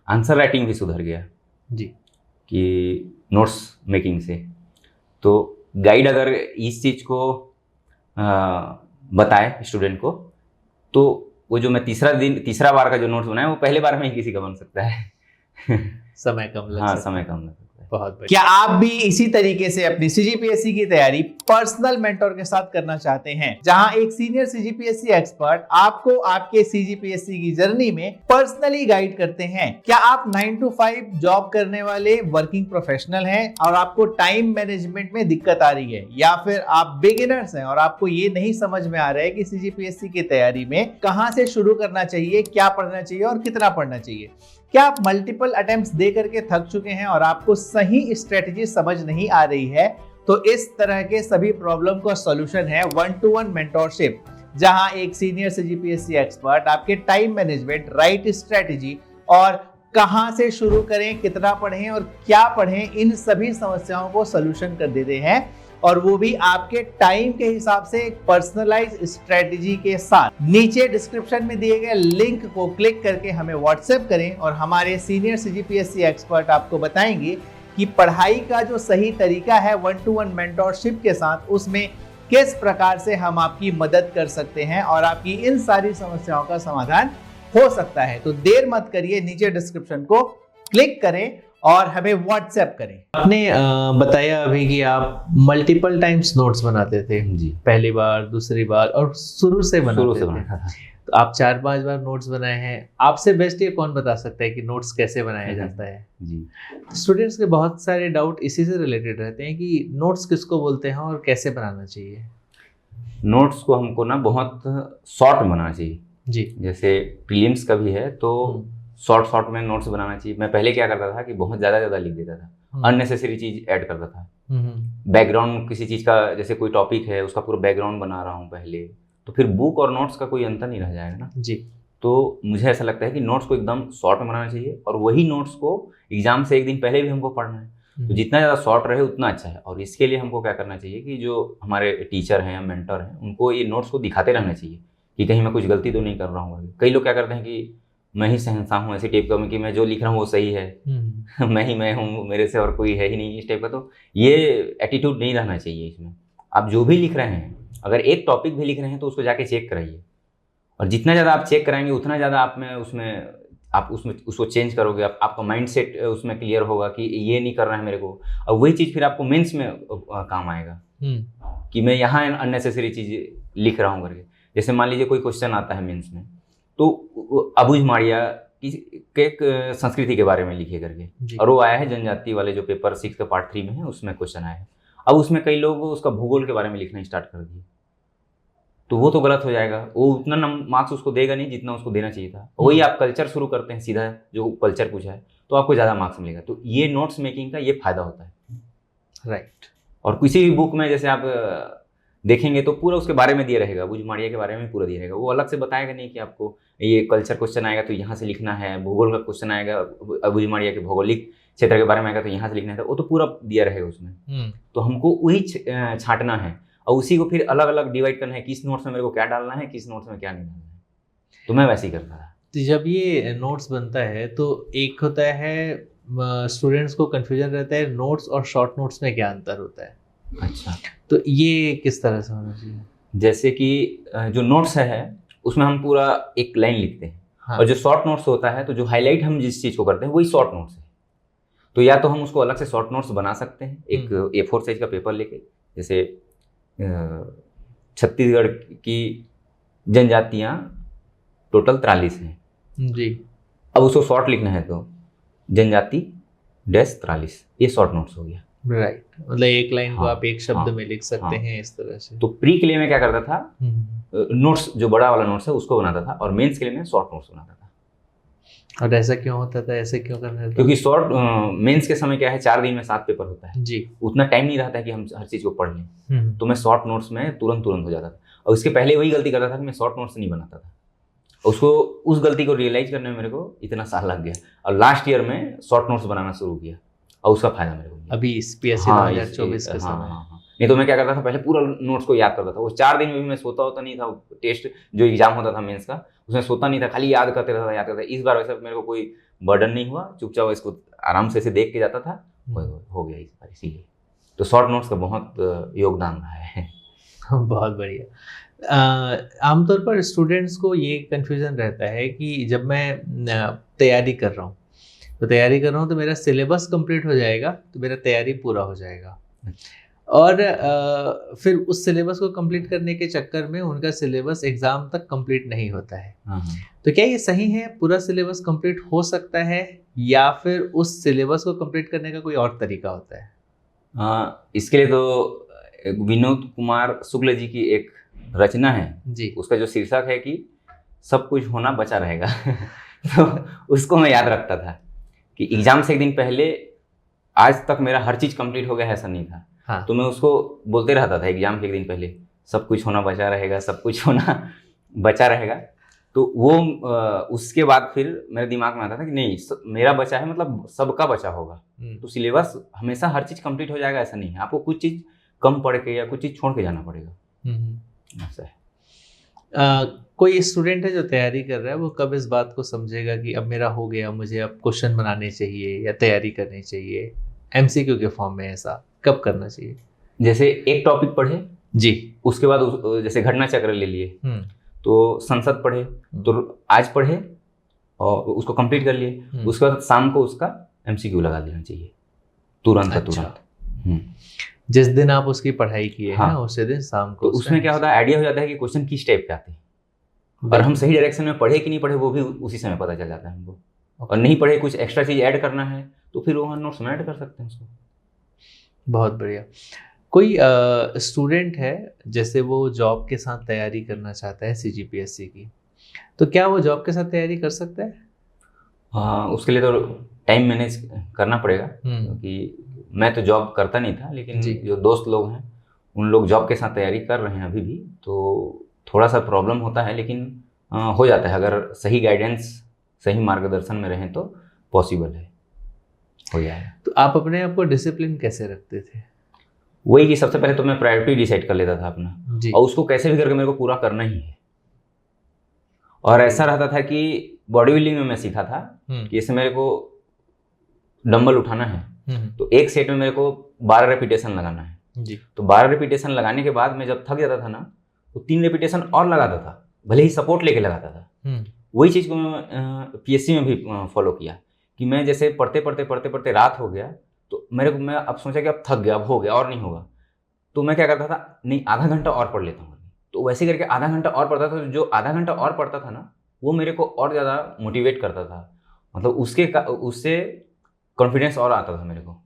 Speaker 1: आंसर राइटिंग भी सुधर गया
Speaker 2: जी,
Speaker 1: कि नोट्स मेकिंग से। तो गाइड अगर इस चीज़ को बताए स्टूडेंट को, तो वो जो मैं तीसरा बार का जो नोट्स बनाया वो पहले बार में ही किसी का बन सकता है।
Speaker 2: समय कम लग
Speaker 1: हाँ,
Speaker 2: सकता
Speaker 1: समय
Speaker 2: है।
Speaker 1: कम लग सकता है।
Speaker 2: बहुत बढ़िया। क्या आप भी इसी तरीके से अपनी सीजीपीएससी की तैयारी पर्सनल मेंटर के साथ करना चाहते हैं, जहां एक सीनियर सीजीपीएससी एक्सपर्ट आपको आपके सीजीपीएससी की जर्नी में पर्सनली गाइड करते हैं? क्या आप 9 to 5 जॉब करने वाले वर्किंग प्रोफेशनल हैं और आपको टाइम मैनेजमेंट में दिक्कत आ रही है, या फिर आप बिगिनर्स हैं और आपको ये नहीं समझ में आ रहा है कि सीजीपीएससी की तैयारी में कहां से शुरू करना चाहिए, क्या पढ़ना चाहिए और कितना पढ़ना चाहिए? क्या आप मल्टीपल अटेम्प्ट्स दे करके थक चुके हैं और आपको सही स्ट्रेटजी समझ नहीं आ रही है? तो इस तरह के सभी प्रॉब्लम का सॉल्यूशन है 1-to-1 मेंटरशिप, जहां एक सीनियर सीजीपीएससी एक्सपर्ट आपके टाइम मैनेजमेंट, राइट स्ट्रेटजी और कहां से शुरू करें, कितना पढ़ें और क्या पढ़ें, इन सभी समस्याओं को सॉल्यूशन कर देते हैं, और वो भी आपके टाइम के हिसाब से एक पर्सनलाइज स्ट्रेटजी के साथ। नीचे डिस्क्रिप्शन में दिए गए लिंक को क्लिक करके हमें व्हाट्सएप करें और हमारे सीनियर सीजीपीएससी एक्सपर्ट आपको बताएंगे कि पढ़ाई का जो सही तरीका है 1-to-1 मेंटरशिप के साथ, उसमें किस प्रकार से हम आपकी मदद कर सकते हैं और आपकी इन सारी समस्याओं का समाधान हो सकता है। तो देर मत करिए, नीचे डिस्क्रिप्शन को क्लिक करें और हमें व्हाट्सएप करें। आपने बताया अभी कि आप मल्टीपल टाइम्स नोट्स बनाते थे
Speaker 1: जी,
Speaker 2: पहली बार, दूसरी बार और शुरू से बनाते थे।
Speaker 1: बनाता था।
Speaker 2: तो आप 4-5 बार नोट्स बनाए हैं। आपसे बेस्ट ये कौन बता सकता है कि नोट्स कैसे बनाया जाता है?
Speaker 1: जी,
Speaker 2: स्टूडेंट्स के बहुत सारे डाउट इसी से रिलेटेड रहते हैं कि नोट्स किसको बोलते हैं और कैसे बनाना चाहिए।
Speaker 1: नोट्स को हमको ना बहुत शॉर्ट बनाना चाहिए
Speaker 2: जी।
Speaker 1: जैसे प्रीलिम्स का भी है तो शॉर्ट में नोट्स बनाना चाहिए। मैं पहले क्या करता था कि बहुत ज़्यादा लिख देता था, अननेसेसरी चीज़ ऐड करता था। बैकग्राउंड किसी चीज़ का, जैसे कोई टॉपिक है उसका पूरा बैकग्राउंड बना रहा हूँ पहले, तो फिर बुक और नोट्स का कोई अंतर नहीं रह जाएगा ना
Speaker 2: जी।
Speaker 1: तो मुझे ऐसा लगता है कि नोट्स को एकदम शॉर्ट में बनाना चाहिए, और वही नोट्स को एग्जाम से एक दिन पहले भी हमको पढ़ना है। तो जितना ज़्यादा शॉर्ट रहे उतना अच्छा है। और इसके लिए हमको क्या करना चाहिए कि जो हमारे टीचर हैं या मेंटर हैं उनको ये नोट्स को दिखाते रहना चाहिए कि कहीं मैं कुछ गलती तो नहीं कर रहा हूँ। कई लोग क्या करते हैं कि मैं ही शहंशाह हूँ ऐसे टाइप का, कि मैं जो लिख रहा हूँ वो सही है, मैं हूँ, मेरे से और कोई है ही नहीं, इस टाइप का। तो ये एटीट्यूड नहीं रहना चाहिए इसमें। आप जो भी लिख रहे हैं, अगर एक टॉपिक भी लिख रहे हैं तो उसको जाके चेक कराइए, और जितना ज़्यादा आप चेक कराएंगे उतना ज़्यादा आप उसमें उसको चेंज करोगे। आपका माइंड सेट उसमें क्लियर होगा कि ये नहीं करना है मेरे को, और वही चीज़ फिर आपको मेंस में काम आएगा कि मैं यहाँ अननेसेसरी चीज़ लिख रहा हूँ करके। जैसे मान लीजिए कोई क्वेश्चन आता है मेंस में, तो अबुझ मारिया के एक संस्कृति के बारे में लिखिए करके, और वो आया है जनजाति वाले जो पेपर 6 का पार्ट 3 में है, उसमें क्वेश्चन आया है। अब उसमें कई लोग उसका भूगोल के बारे में लिखना स्टार्ट कर दिए, तो वो तो गलत हो जाएगा, वो उतना मार्क्स उसको देगा नहीं जितना उसको देना चाहिए था। वही आप कल्चर शुरू करते हैं सीधा, जो कल्चर पूछा है, तो आपको ज़्यादा मार्क्स मिलेगा। तो ये नोट्स मेकिंग का ये फायदा होता है,
Speaker 2: राइट।
Speaker 1: और किसी भी बुक में जैसे आप देखेंगे तो पूरा उसके बारे में दिया रहेगा, भुजमाड़िया के बारे में पूरा दिया रहेगा। वो अलग से बताएगा नहीं कि आपको ये कल्चर क्वेश्चन आएगा तो यहाँ से लिखना है, भूगोल का क्वेश्चन आएगा भुजमाड़िया के भौगोलिक क्षेत्र के बारे में आएगा तो यहाँ से लिखना है, वो तो पूरा दिया रहेगा उसमें। तो हमको वही छांटना है और उसी को फिर अलग अलग डिवाइड करना है, किस नोट्स में मेरे को क्या डालना है, किस नोट्स में क्या नहीं डालना है। तो मैं वैसे ही करता था।
Speaker 2: तो जब ये नोट्स बनता है तो एक होता है, स्टूडेंट्स को कंफ्यूजन रहता है नोट्स और शॉर्ट नोट्स में क्या अंतर होता है।
Speaker 1: अच्छा,
Speaker 2: तो ये किस तरह से होना चाहिए?
Speaker 1: जैसे कि जो नोट्स है उसमें हम पूरा एक लाइन लिखते हैं।
Speaker 2: हाँ।
Speaker 1: और जो शॉर्ट नोट्स होता है तो जो हाईलाइट हम जिस चीज़ को करते हैं वही शॉर्ट नोट्स है। तो या तो हम उसको अलग से शॉर्ट नोट्स बना सकते हैं, एक A4 साइज का पेपर लेके, जैसे छत्तीसगढ़ की जनजातियाँ टोटल 43 हैं
Speaker 2: जी।
Speaker 1: अब उसको शॉर्ट लिखना है तो जनजाति -43, ये शॉर्ट नोट्स हो गया।
Speaker 2: राइट, मतलब एक लाइन को
Speaker 1: हाँ,
Speaker 2: आप एक शब्द
Speaker 1: हाँ,
Speaker 2: में लिख सकते
Speaker 1: हाँ।
Speaker 2: हैं इस तरह से।
Speaker 1: तो प्री के लिए मैं क्या करता था, नोट्स जो बड़ा वाला नोट्स है उसको बनाता था, और मेंस के लिए मैं शॉर्ट नोट्स बनाता था।
Speaker 2: और ऐसा क्यों होता था, ऐसे क्यों करना था?
Speaker 1: क्योंकि शॉर्ट मेंस के समय क्या है, 4 दिन में 7 पेपर होता है
Speaker 2: जी।
Speaker 1: उतना टाइम नहीं रहता है कि हम हर चीज़ को पढ़ लें। तो मैं शॉर्ट नोट्स में तुरंत हो जाता था। और उसके पहले वही गलती करता था कि मैं शॉर्ट नोट्स नहीं बनाता था। उसको उस गलती को रियलाइज करने में मेरे को इतना साल लग गया, और लास्ट ईयर में शॉर्ट नोट्स बनाना शुरू किया और उसका फायदा मेरे को मिला।
Speaker 2: अभी इस PSC 2024 के समय।
Speaker 1: हाँ। नहीं तो मैं क्या करता था, पहले पूरा नोट्स को याद करता था। वो 4 दिन में भी मैं सोता होता नहीं था। टेस्ट जो एग्जाम होता था मेंस का, उसमें सोता नहीं था, खाली याद करते रहता था, याद करता था। इस बार वैसे मेरे को कोई बर्डन नहीं हुआ, चुपचाप इसको आराम से देख के जाता था, हो गया इस बार। इसीलिए तो शॉर्ट नोट्स का बहुत योगदान रहा है।
Speaker 2: बहुत बढ़िया। आमतौर पर स्टूडेंट्स को ये कन्फ्यूज़न रहता है कि जब मैं तैयारी कर रहा हूँ तो मेरा सिलेबस कंप्लीट हो जाएगा तो मेरा तैयारी पूरा हो जाएगा। और फिर उस सिलेबस को कंप्लीट करने के चक्कर में उनका सिलेबस एग्ज़ाम तक कंप्लीट नहीं होता है। तो क्या ये सही है, पूरा सिलेबस कंप्लीट हो सकता है, या फिर उस सिलेबस को कंप्लीट करने का कोई और तरीका होता है?
Speaker 1: इसके लिए तो विनोद कुमार शुक्ल जी की एक रचना है
Speaker 2: जी,
Speaker 1: उसका जो शीर्षक है कि सब कुछ होना बचा रहेगा। तो उसको मैं याद रखता था कि एग्जाम से एक दिन पहले आज तक मेरा हर चीज़ कंप्लीट हो गया, ऐसा नहीं था।
Speaker 2: हाँ।
Speaker 1: तो मैं उसको बोलते रहता था एग्जाम के एक दिन पहले, सब कुछ होना बचा रहेगा, सब कुछ होना बचा रहेगा। तो वो उसके बाद फिर मेरे दिमाग में आता था कि नहीं, मेरा बचा है मतलब सबका बचा होगा। तो सिलेबस हमेशा हर चीज़ कंप्लीट हो जाएगा ऐसा नहीं है, आपको कुछ चीज़ कम पढ़ के या कुछ चीज़ छोड़ के जाना पड़ेगा। ऐसा है।
Speaker 2: कोई स्टूडेंट है जो तैयारी कर रहा है, वो कब इस बात को समझेगा कि अब मेरा हो गया, मुझे अब क्वेश्चन बनाने चाहिए या तैयारी करनी चाहिए MCQ के फॉर्म में, ऐसा कब करना चाहिए?
Speaker 1: जैसे एक टॉपिक पढ़े
Speaker 2: जी,
Speaker 1: उसके बाद जैसे घटना चक्र ले लिए तो संसद पढ़े, तो आज पढ़े और उसको कंप्लीट कर लिए, उसके बाद शाम को उसका MCQ लगा देना चाहिए तुरंत।
Speaker 2: अच्छा।
Speaker 1: तुरंत
Speaker 2: जिस दिन आप उसकी पढ़ाई किए हैं,
Speaker 1: हाँ।
Speaker 2: उसी दिन शाम को।
Speaker 1: तो उसमें क्या होता है, आइडिया हो जाता है कि क्वेश्चन किस टाइप के आते हैं, और हम सही डायरेक्शन में पढ़े कि नहीं पढ़े वो भी उसी समय पता चल जाता है हमको। और नहीं पढ़े, कुछ एक्स्ट्रा चीज़ ऐड करना है तो फिर वो नोट्स में ऐड कर सकते हैं उसको।
Speaker 2: बहुत बढ़िया। कोई स्टूडेंट है जैसे वो जॉब के साथ तैयारी करना चाहता है CGPSC की, तो क्या वो जॉब के साथ तैयारी कर सकता है?
Speaker 1: उसके लिए तो टाइम मैनेज करना पड़ेगा, क्योंकि मैं तो जॉब करता नहीं था, लेकिन जो दोस्त लोग हैं उन लोग जॉब के साथ तैयारी कर रहे हैं अभी भी। तो थोड़ा सा प्रॉब्लम होता है, लेकिन हो जाता है अगर सही गाइडेंस, सही मार्गदर्शन में रहें तो पॉसिबल है, हो जाएगा।
Speaker 2: तो आप अपने आप को डिसिप्लिन कैसे रखते थे?
Speaker 1: वही कि सबसे पहले तो मैं प्रायोरिटी डिसाइड कर लेता था अपना, और उसको कैसे भी करके मेरे को पूरा करना ही है। और ऐसा रहता था कि बॉडी बिल्डिंग में मैं सीखा था कि जैसे मेरे को डंबल उठाना है तो एक सेट में मेरे को 12 रेपिटेशन लगाना है
Speaker 2: जी।
Speaker 1: तो 12 रेपिटेशन लगाने के बाद मैं जब थक जाता था ना तो 3 रेपिटेशन और लगाता था, भले ही सपोर्ट लेके लगाता था। वही चीज़ को मैं PSC में भी फॉलो किया कि मैं जैसे पढ़ते रात हो गया तो मैं अब सोचा कि अब थक गया, अब हो गया और नहीं होगा, तो मैं क्या करता था, नहीं आधा घंटा और पढ़ लेता हूँ। तो वैसे करके आधा घंटा और पढ़ता था। जो आधा घंटा और पढ़ता था ना वो मेरे को और ज़्यादा मोटिवेट करता था, मतलब उससे कॉन्फिडेंस और आता था मेरे को,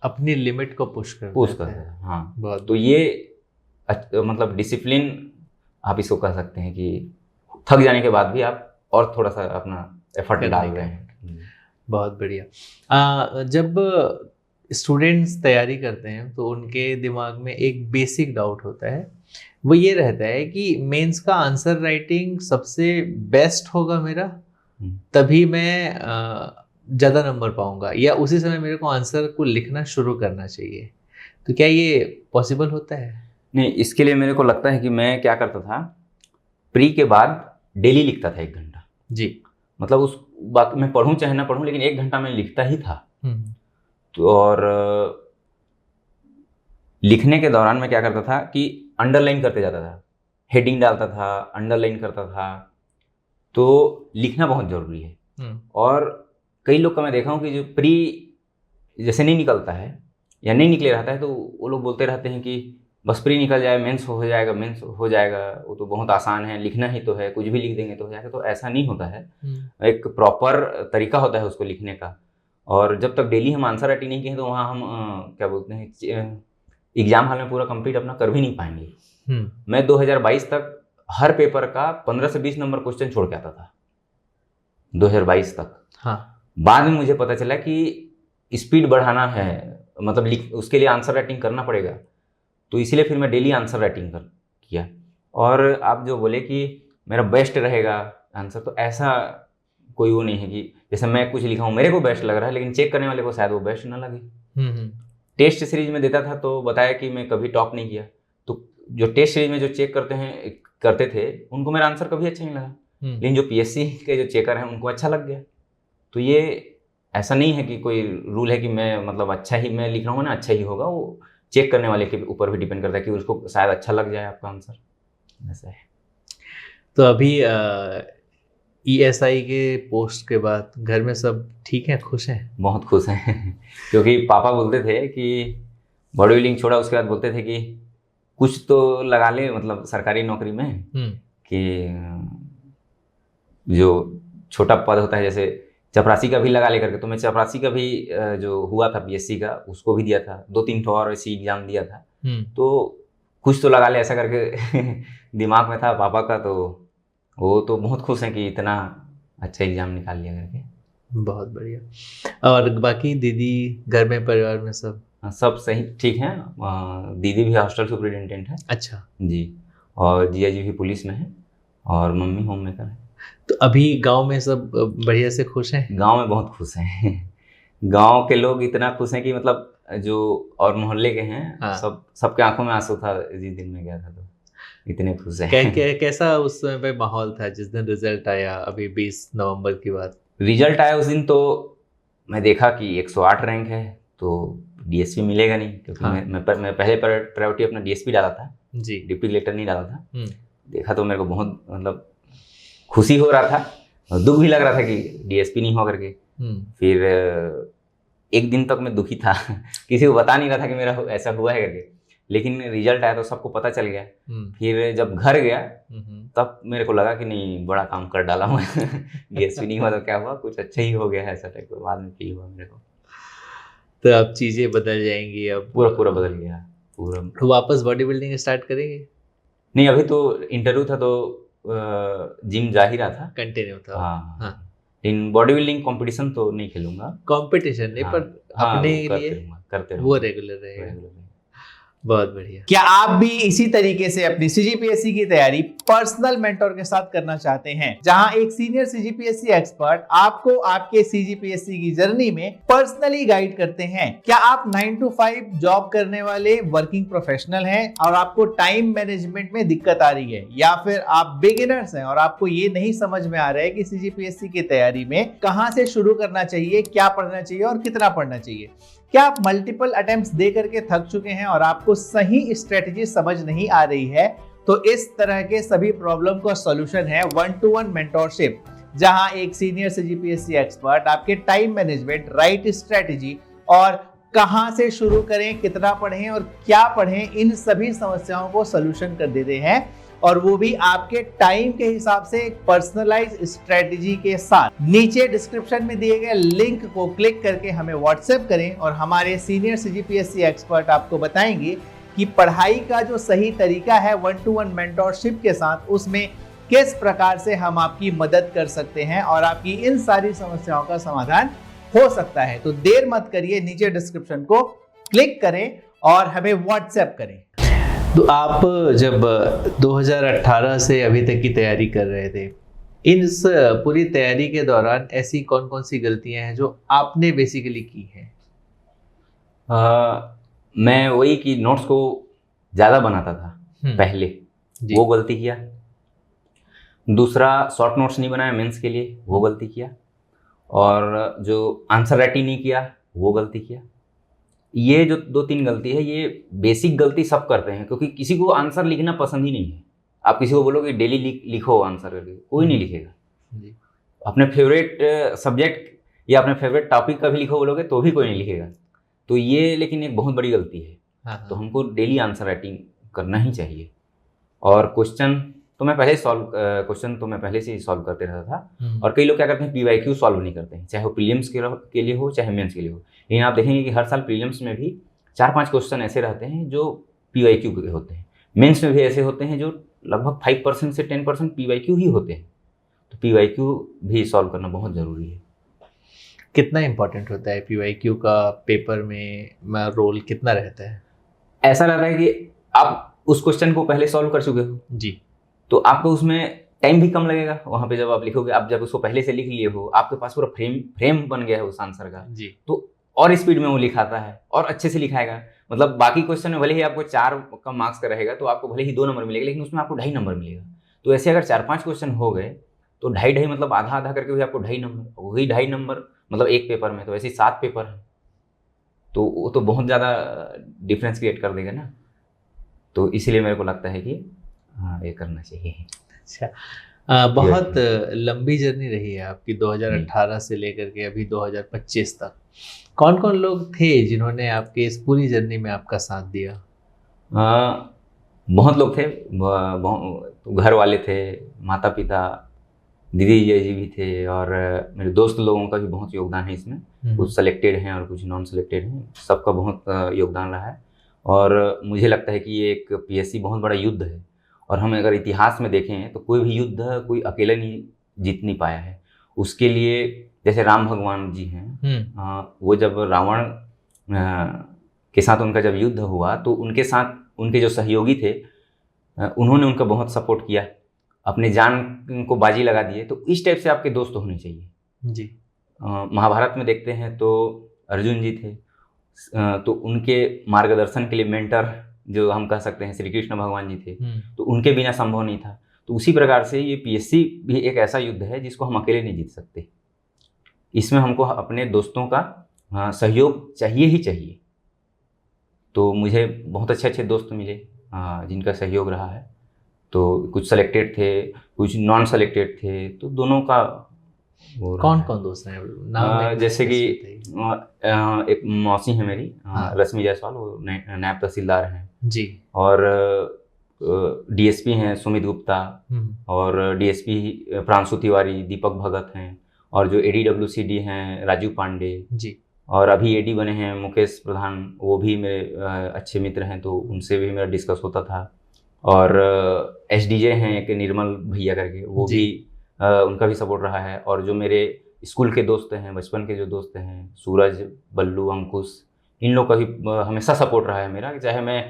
Speaker 2: अपनी लिमिट को पुश करता है।
Speaker 1: हाँ,
Speaker 2: बहुत।
Speaker 1: तो ये मतलब डिसिप्लिन आप इसको कह सकते हैं कि थक जाने के बाद भी आप और थोड़ा सा अपना एफर्ट डाल रहे हैं।
Speaker 2: बहुत बढ़िया। जब स्टूडेंट्स तैयारी करते हैं तो उनके दिमाग में एक बेसिक डाउट होता है, वो ये रहता है कि मेंस का आंसर राइटिंग सबसे बेस्ट होगा मेरा, तभी मैं ज़्यादा नंबर पाऊंगा, या उसी समय मेरे को आंसर को लिखना शुरू करना चाहिए। तो क्या ये पॉसिबल होता है?
Speaker 1: नहीं, इसके लिए मेरे को लगता है कि मैं क्या करता था, प्री के बाद डेली लिखता था 1 घंटा
Speaker 2: जी।
Speaker 1: मतलब उस बात मैं पढ़ूं चाहे ना पढ़ूं, लेकिन 1 घंटा मैं लिखता ही था। तो और लिखने के दौरान मैं क्या करता था कि अंडरलाइन करते जाता था, हेडिंग डालता था, अंडरलाइन करता था। तो लिखना बहुत ज़रूरी है। और कई लोग का मैं देखा हूँ कि जो प्री जैसे नहीं निकलता है या नहीं निकले रहता है, तो वो लोग बोलते रहते हैं कि बस प्री निकल जाए, मेंस हो जाएगा, मेंस हो जाएगा, वो तो बहुत आसान है, लिखना ही तो है, कुछ भी लिख देंगे तो हो जाएगा। तो ऐसा नहीं होता है। एक प्रॉपर तरीका होता है उसको लिखने का। और जब तक डेली हम आंसर राइटिंग नहीं किए तो वहाँ हम क्या बोलते हैं, एग्जाम हॉल में पूरा कंप्लीट अपना कर भी नहीं पाएंगे। मैं 2022 तक हर पेपर का 15 से 20 नंबर क्वेश्चन छोड़ के आता था, 2022 तक।
Speaker 2: हाँ।
Speaker 1: बाद में मुझे पता चला कि स्पीड बढ़ाना है, मतलब उसके लिए आंसर राइटिंग करना पड़ेगा। तो इसीलिए फिर मैं डेली आंसर राइटिंग किया। और आप जो बोले कि मेरा बेस्ट रहेगा आंसर, तो ऐसा कोई वो नहीं है कि जैसे मैं कुछ लिखा हूँ मेरे को बेस्ट लग रहा है, लेकिन चेक करने वाले को शायद वो बेस्ट ना लगे। टेस्ट सीरीज में देता था तो बताया कि मैं कभी टॉप नहीं किया, तो जो टेस्ट सीरीज में जो चेक करते थे उनको मेरा आंसर कभी अच्छा नहीं लगा, लेकिन जो पीएससी के जो चेकर हैं उनको अच्छा लग गया। तो ये ऐसा नहीं है कि कोई रूल है कि मैं मतलब अच्छा ही मैं लिख रहा हूँ ना अच्छा ही होगा, वो चेक करने वाले के ऊपर भी डिपेंड करता है कि उसको शायद अच्छा लग जाए आपका आंसर, ऐसा है।
Speaker 2: तो अभी ESI के पोस्ट के बाद घर में सब ठीक है, खुश हैं?
Speaker 1: बहुत खुश हैं क्योंकि पापा बोलते थे कि बॉडी बिल्डिंग छोड़ा, उसके बाद बोलते थे कि कुछ तो लगा ले, मतलब सरकारी नौकरी में, कि जो छोटा पद होता है जैसे चपरासी का भी लगा ले करके। तो मैं चपरासी का भी जो हुआ था पीएससी का उसको भी दिया था, 2-3 ठो और ऐसी एग्जाम दिया था। तो कुछ तो लगा ले ऐसा करके दिमाग में था पापा का। तो वो तो बहुत खुश हैं कि इतना अच्छा एग्जाम निकाल लिया करके।
Speaker 2: बहुत बढ़िया। और बाकी दीदी, घर में परिवार में सब
Speaker 1: सही ठीक हैं। दीदी भी हॉस्टल सुपरिटेंडेंट है।
Speaker 2: अच्छा
Speaker 1: जी। और जिया जी भी पुलिस में है और मम्मी होम मेकर है।
Speaker 2: तो अभी गांव में सब बढ़िया से खुश हैं?
Speaker 1: गांव में बहुत खुश हैं गांव के लोग इतना खुश हैं कि मतलब जो और मोहल्ले के हैं। हाँ। सबके आंखों में आंसू था जिस दिन में गया था, तो इतने खुश हैं।
Speaker 2: कैसा उस समय पे माहौल था जिस दिन रिजल्ट आया, अभी 20 नवंबर की बात?
Speaker 1: रिजल्ट आया उस दिन तो मैं देखा कि 108 रैंक है, तो डीएसपी मिलेगा नहीं, क्योंकि हाँ। मैं पहले प्रायोरिटी अपना डीएसपी डाला था जी, डिप्टी कलेक्टर नहीं डाला था। देखा तो मेरे को बहुत मतलब खुशी हो रहा था और दुख भी लग रहा था कि डीएसपी नहीं हो करके। फिर एक दिन तक मैं दुखी था किसी को बता नहीं रहा था कि मेरा ऐसा हुआ है करके, लेकिन रिजल्ट आया तो सबको पता चल गया। फिर जब घर गया तब मेरे को लगा कि नहीं, बड़ा काम कर डाला हूँ डीएसपी नहीं हुआ तो क्या हुआ, कुछ अच्छा ही हो गया है, ऐसा टाइप बाद में फील हुआ मेरे को।
Speaker 2: तो अब चीज़ें बदल जाएंगी, अब
Speaker 1: पूरा बदल गया पूरा।
Speaker 2: तो वापस बॉडी बिल्डिंग स्टार्ट करेंगे?
Speaker 1: नहीं, अभी तो इंटरव्यू था तो जिम जा ही रहा था, कंटिन्यू था। हाँ। इन बॉडी बिल्डिंग कंपटीशन तो नहीं खेलूंगा,
Speaker 2: कंपटीशन नहीं। हाँ, पर अपने लिए
Speaker 1: करते
Speaker 2: वो रेगुलर रहेगा। बहुत बढ़िया।
Speaker 3: क्या आप भी इसी तरीके से अपनी सीजीपीएससी की तैयारी पर्सनल मेंटर के साथ करना चाहते हैं, जहां एक सीनियर सीजीपीएससी एक्सपर्ट आपको आपके सीजीपीएससी की जर्नी में पर्सनली गाइड करते हैं? क्या आप 9 to 5 जॉब करने वाले वर्किंग प्रोफेशनल हैं और आपको टाइम मैनेजमेंट में दिक्कत आ रही है, या फिर आप बिगिनर्स हैं और आपको ये नहीं समझ में आ रहा है कि सीजीपीएससी की तैयारी में कहां से शुरू करना चाहिए, क्या पढ़ना चाहिए और कितना पढ़ना चाहिए? क्या आप मल्टीपल अटेम्प्ट्स दे करके थक चुके हैं और आपको सही स्ट्रेटजी समझ नहीं आ रही है? तो इस तरह के सभी प्रॉब्लम का सॉल्यूशन है 1-to-1 मेंटरशिप, जहां एक सीनियर सीजीपीएससी एक्सपर्ट आपके टाइम मैनेजमेंट, राइट स्ट्रेटजी और कहां से शुरू करें, कितना पढ़ें और क्या पढ़ें, इन सभी समस्याओं को सॉल्यूशन कर देते हैं, और वो भी आपके टाइम के हिसाब से एक पर्सनलाइज स्ट्रेटजी के साथ। नीचे डिस्क्रिप्शन में दिए गए लिंक को क्लिक करके हमें व्हाट्सएप करें और हमारे सीनियर सीजीपीएससी एक्सपर्ट आपको बताएंगे कि पढ़ाई का जो सही तरीका है 1-to-1 मेंटरशिप के साथ, उसमें किस प्रकार से हम आपकी मदद कर सकते हैं और आपकी इन सारी समस्याओं का समाधान हो सकता है। तो देर मत करिए, नीचे डिस्क्रिप्शन को क्लिक करें और हमें व्हाट्सएप करें।
Speaker 2: तो आप जब 2018 से अभी तक की तैयारी कर रहे थे, इस पूरी तैयारी के दौरान ऐसी कौन कौन सी गलतियां हैं जो आपने बेसिकली की हैं?
Speaker 1: मैं वही कि नोट्स को ज़्यादा बनाता था पहले, वो गलती किया। दूसरा, शॉर्ट नोट्स नहीं बनाया मेंस के लिए, वो गलती किया। और जो आंसर राइटिंग नहीं किया, वो गलती किया। ये जो 2-3 गलती है, ये बेसिक गलती सब करते हैं, क्योंकि किसी को आंसर लिखना पसंद ही नहीं है। आप किसी को बोलोगे डेली लिखो आंसर करके, कोई नहीं लिखेगा।
Speaker 2: जी।
Speaker 1: अपने फेवरेट सब्जेक्ट या अपने फेवरेट टॉपिक का भी लिखो बोलोगे तो भी कोई नहीं लिखेगा। तो ये लेकिन एक बहुत बड़ी गलती है।
Speaker 2: हाँ।
Speaker 1: तो हमको डेली आंसर राइटिंग करना ही चाहिए। और क्वेश्चन तो मैं पहले से ही सॉल्व करते रहता था। और कई लोग क्या करते हैं, PYQ सॉल्व नहीं करते हैं, चाहे वो प्रीलिम्स के लिए हो चाहे मेंस के लिए हो। लेकिन आप देखेंगे कि हर साल प्रीलिम्स में भी 4-5 क्वेश्चन ऐसे रहते हैं जो PYQ के होते हैं। मेंस में भी ऐसे होते हैं जो लगभग 5% से 10% PYQ ही होते हैं। तो PYQ भी सॉल्व करना बहुत ज़रूरी है।
Speaker 2: कितना इम्पोर्टेंट होता है PYQ का पेपर में रोल कितना रहता है?
Speaker 1: ऐसा रहता है कि आप उस क्वेश्चन को पहले सॉल्व कर चुके हो
Speaker 2: जी,
Speaker 1: तो आपको उसमें टाइम भी कम लगेगा। वहाँ पे जब आप लिखोगे, आप जब उसको पहले से लिख लिए हो, आपके पास पूरा फ्रेम बन गया है उस आंसर का
Speaker 2: जी।
Speaker 1: तो और स्पीड में वो लिखाता है और अच्छे से लिखाएगा। मतलब बाकी क्वेश्चन में भले ही आपको 4 का मार्क्स का रहेगा तो आपको भले ही 2 नंबर मिलेगा, लेकिन उसमें आपको 2.5 नंबर मिलेगा। तो ऐसे अगर 4-5 क्वेश्चन हो गए तो 2.5 मतलब आधा करके भी आपको 2.5 नंबर, वही 2.5 नंबर मतलब एक पेपर में। तो ऐसे 7 पेपर है तो वो तो बहुत ज़्यादा डिफरेंस क्रिएट कर देगा ना। तो इसीलिए मेरे को लगता है कि हाँ, ये करना चाहिए।
Speaker 2: अच्छा, बहुत लंबी जर्नी रही है आपकी 2018 से लेकर के अभी 2025 तक। कौन कौन लोग थे जिन्होंने आपके इस पूरी जर्नी में आपका साथ दिया?
Speaker 1: बहुत लोग थे। घर वाले थे, माता पिता, दीदी जी भी थे, और मेरे दोस्त लोगों का भी बहुत योगदान है इसमें। कुछ सेलेक्टेड हैं और कुछ नॉन सेलेक्टेड हैं, सबका बहुत योगदान रहा है। और मुझे लगता है कि ये एक PSC बहुत बड़ा युद्ध है। और हम अगर इतिहास में देखें तो कोई भी युद्ध कोई अकेला नहीं जीत नहीं पाया है। उसके लिए जैसे राम भगवान जी हैं, वो जब रावण के साथ उनका जब युद्ध हुआ तो उनके साथ उनके जो सहयोगी थे, उन्होंने उनका बहुत सपोर्ट किया, अपने जान को बाजी लगा दिए। तो इस टाइप से आपके दोस्त होने चाहिए
Speaker 2: जी।
Speaker 1: महाभारत में देखते हैं तो अर्जुन जी थे, तो उनके मार्गदर्शन के लिए मेंटर जो हम कह सकते हैं श्री कृष्ण भगवान जी थे, तो उनके बिना संभव नहीं था। तो उसी प्रकार से ये PSC भी एक ऐसा युद्ध है जिसको हम अकेले नहीं जीत सकते। इसमें हमको अपने दोस्तों का सहयोग चाहिए ही चाहिए। तो मुझे बहुत अच्छे दोस्त मिले जिनका सहयोग रहा है। तो कुछ सेलेक्टेड थे, कुछ नॉन सेलेक्टेड थे, तो दोनों का
Speaker 2: कौन कौन दोस्त हैं? नाम
Speaker 1: जैसे कि एक मौसी है मेरी, रश्मि जायसवाल, वो नायब तहसीलदार हैं
Speaker 2: जी।
Speaker 1: और DSP हैं सुमित गुप्ता, और DSP प्रांशु तिवारी, दीपक भगत हैं, और जो ADWCD हैं राजू पांडे जी, और अभी AD बने हैं मुकेश प्रधान, वो भी मेरे अच्छे मित्र हैं, तो उनसे भी मेरा डिस्कस होता था। और SDJ हैं एक निर्मल भैया करके, वो भी उनका भी सपोर्ट रहा है। और जो मेरे स्कूल के दोस्त हैं, बचपन के जो दोस्त हैं, सूरज, बल्लू, अंकुश, इन लोग का भी हमेशा सपोर्ट रहा है मेरा। चाहे मैं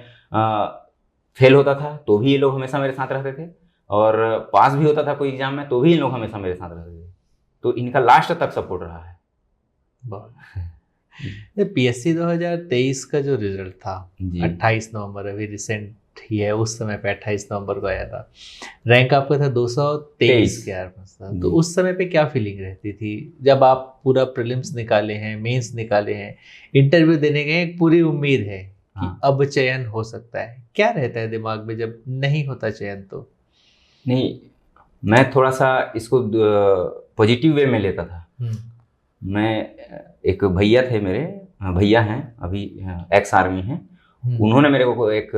Speaker 1: फेल होता था तो भी ये लोग हमेशा मेरे साथ रहते थे, और पास भी होता था कोई एग्जाम में तो भी इन लोग हमेशा मेरे साथ रहते थे। तो इनका लास्ट तक सपोर्ट रहा है।
Speaker 2: PSC 2023 का जो रिजल्ट था 28 नवंबर, अभी रिसेंट ही है, उस समय पे 28 नवंबर को आया था। रैंक आपका था 223 के आसपास था। तो उस समय पे क्या फीलिंग रहती थी जब आप पूरा प्रीलिम्स निकाले हैं, मेंस निकाले हैं, इंटरव्यू देने गए, एक पूरी उम्मीद है कि अब चयन हो सकता है? क्या रहता है दिमाग में जब नहीं होता चयन? तो
Speaker 1: नहीं, मैं थोड़ा सा इसको पॉजिटिव वे में लेता था। मैं एक भैया थे, मेरे भैया हैं अभी एक्स आर्मी हैं, उन्होंने मेरे को एक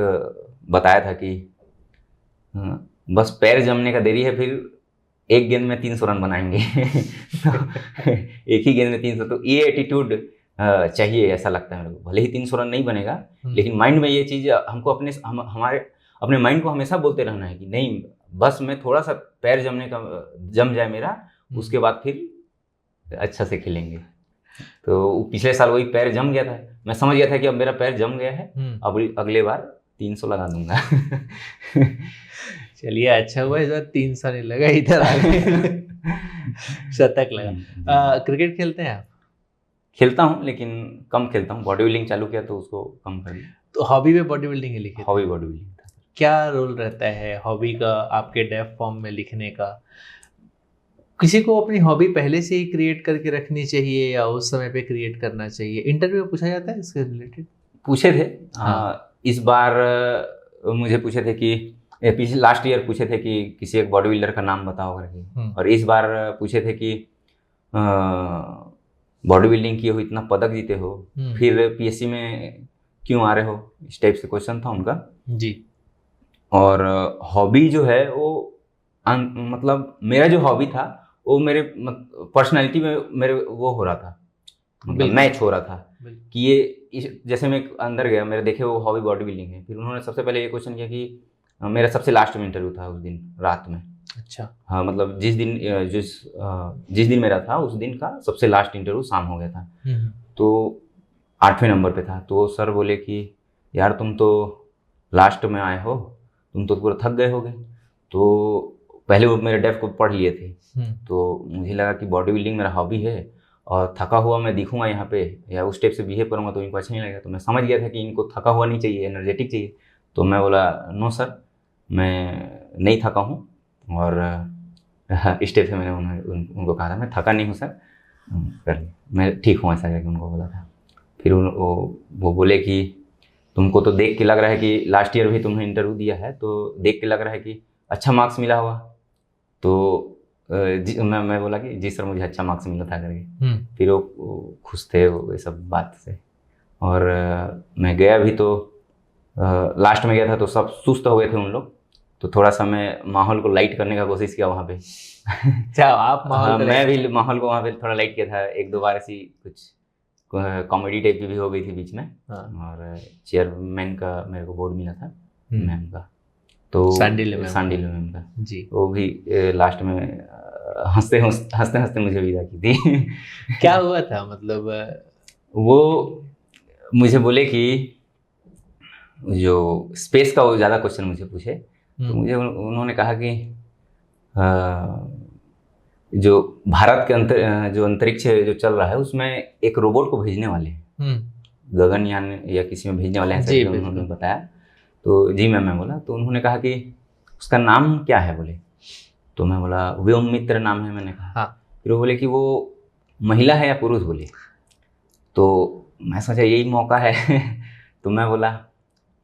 Speaker 1: बताया था कि बस पैर जमने का देरी है, फिर एक गेंद में 300 रन बनाएंगे। तो एक ही गेंद में 300, तो ये एटीट्यूड चाहिए, ऐसा लगता है मेरे को। भले ही 300 रन नहीं बनेगा, लेकिन माइंड में ये चीज़ हमको अपने माइंड को हमेशा बोलते रहना है कि नहीं, बस मैं थोड़ा सा पैर जम जाए मेरा, उसके बाद फिर अच्छा से खेलेंगे। तो पिछले साल वही पैर जम गया था, मैं समझ गया था कि अब मेरा पैर जम गया है, अब अगले बार 300 लगा दूंगा।
Speaker 2: चलिए अच्छा हुआ इस बार 300 नहीं लगा, इधर आ गए शतक लगा। क्रिकेट खेलते हैं आप?
Speaker 1: खेलता हूँ लेकिन कम खेलता हूँ, बॉडी बिल्डिंग चालू किया तो उसको कम कर दिया।
Speaker 2: तो हॉबी में बॉडी बिल्डिंग ही लिखे?
Speaker 1: हॉबी बॉडी बिल्डिंग था।
Speaker 2: क्या रोल रहता है हॉबी का आपके डेफ फॉर्म में लिखने का? किसी को अपनी हॉबी पहले से ही क्रिएट करके रखनी चाहिए या उस समय पे क्रिएट करना चाहिए? इंटरव्यू में पूछा जाता है इसके रिलेटेड?
Speaker 1: पूछे थे।
Speaker 2: हाँ।
Speaker 1: इस बार मुझे पूछे थे कि पिछले लास्ट ईयर पूछे थे कि किसी एक बॉडी बिल्डर का नाम बताओ करके, और इस बार पूछे थे कि बॉडी बिल्डिंग किए हो, इतना पदक जीते हो, फिर पीएससी में क्यों आ रहे हो, इस टाइप से क्वेश्चन था उनका
Speaker 2: जी।
Speaker 1: और हॉबी जो है वो मतलब मेरा जो हॉबी था वो मेरे पर्सनालिटी में मेरे वो हो रहा था, मतलब मैच हो रहा था कि ये जैसे मैं अंदर गया, मेरे देखे वो हॉबी बॉडी बिल्डिंग है। फिर उन्होंने सबसे पहले ये क्वेश्चन किया कि मेरा सबसे लास्ट में इंटरव्यू था उस दिन रात में।
Speaker 2: अच्छा।
Speaker 1: हाँ, मतलब जिस दिन मेरा था उस दिन का सबसे लास्ट इंटरव्यू शाम हो गया था, तो 8वें नंबर पे था। तो सर बोले कि यार तुम तो लास्ट में आए हो, तुम तो पूरा थक गए होगे। तो पहले वो मेरे डेफ को पढ़ लिए थे, तो मुझे लगा कि बॉडी बिल्डिंग मेरा हॉबी है और थका हुआ मैं दिखूंगा यहाँ पे या उस टाइप से बिहेव करूँगा तो इनको अच्छा नहीं लगेगा। तो मैं समझ गया था कि इनको थका हुआ नहीं चाहिए, एनर्जेटिक चाहिए। तो मैं बोला नो सर, मैं नहीं थका हूँ, और इस टाइप से मैंने उनको कहा था मैं थका नहीं हूँ सर, कर मैं ठीक हूँ, ऐसा करके उनको बोला था। फिर वो बोले कि तुमको तो देख के लग रहा है कि लास्ट ईयर भी तुमने इंटरव्यू दिया है, तो देख के लग रहा है कि अच्छा मार्क्स मिला होगा। तो मैं बोला कि जी सर मुझे अच्छा मार्क्स मिला था करके। फिर वो खुश थे वो ये सब बात से। और मैं गया भी तो लास्ट में गया था तो सब सुस्त हो गए थे उन लोग, तो थोड़ा सा मैं माहौल को लाइट करने का कोशिश किया वहाँ पे।
Speaker 2: अच्छा, आप माहौल
Speaker 1: मैं भी माहौल को वहाँ पे थोड़ा लाइट किया था। 1-2 बार ऐसी कुछ कॉमेडी टाइप की भी हो गई थी बीच में। और चेयरमैन का मेरे को बोर्ड मिला था मैम का, तो सांडिल मैम का जी, वो भी लास्ट में हंसते हंसते मुझे विदा की थी।
Speaker 2: क्या हुआ था मतलब?
Speaker 1: वो मुझे बोले कि जो स्पेस का वो ज़्यादा क्वेश्चन मुझे पूछे, तो मुझे उन्होंने कहा कि जो भारत के जो अंतरिक्ष जो चल रहा है उसमें एक रोबोट को भेजने वाले हैं, गगनयान या किसी में भेजने वाले हैं, ऐसा उन्होंने बताया। तो जी मैम, मैं बोला। तो उन्होंने कहा कि उसका नाम क्या है बोले, तो मैं बोला व्योम मित्र नाम है, मैंने कहा। हाँ। फिर वो बोले कि वो महिला है या पुरुष बोले। तो मैं सोचा यही मौका है। तो मैं बोला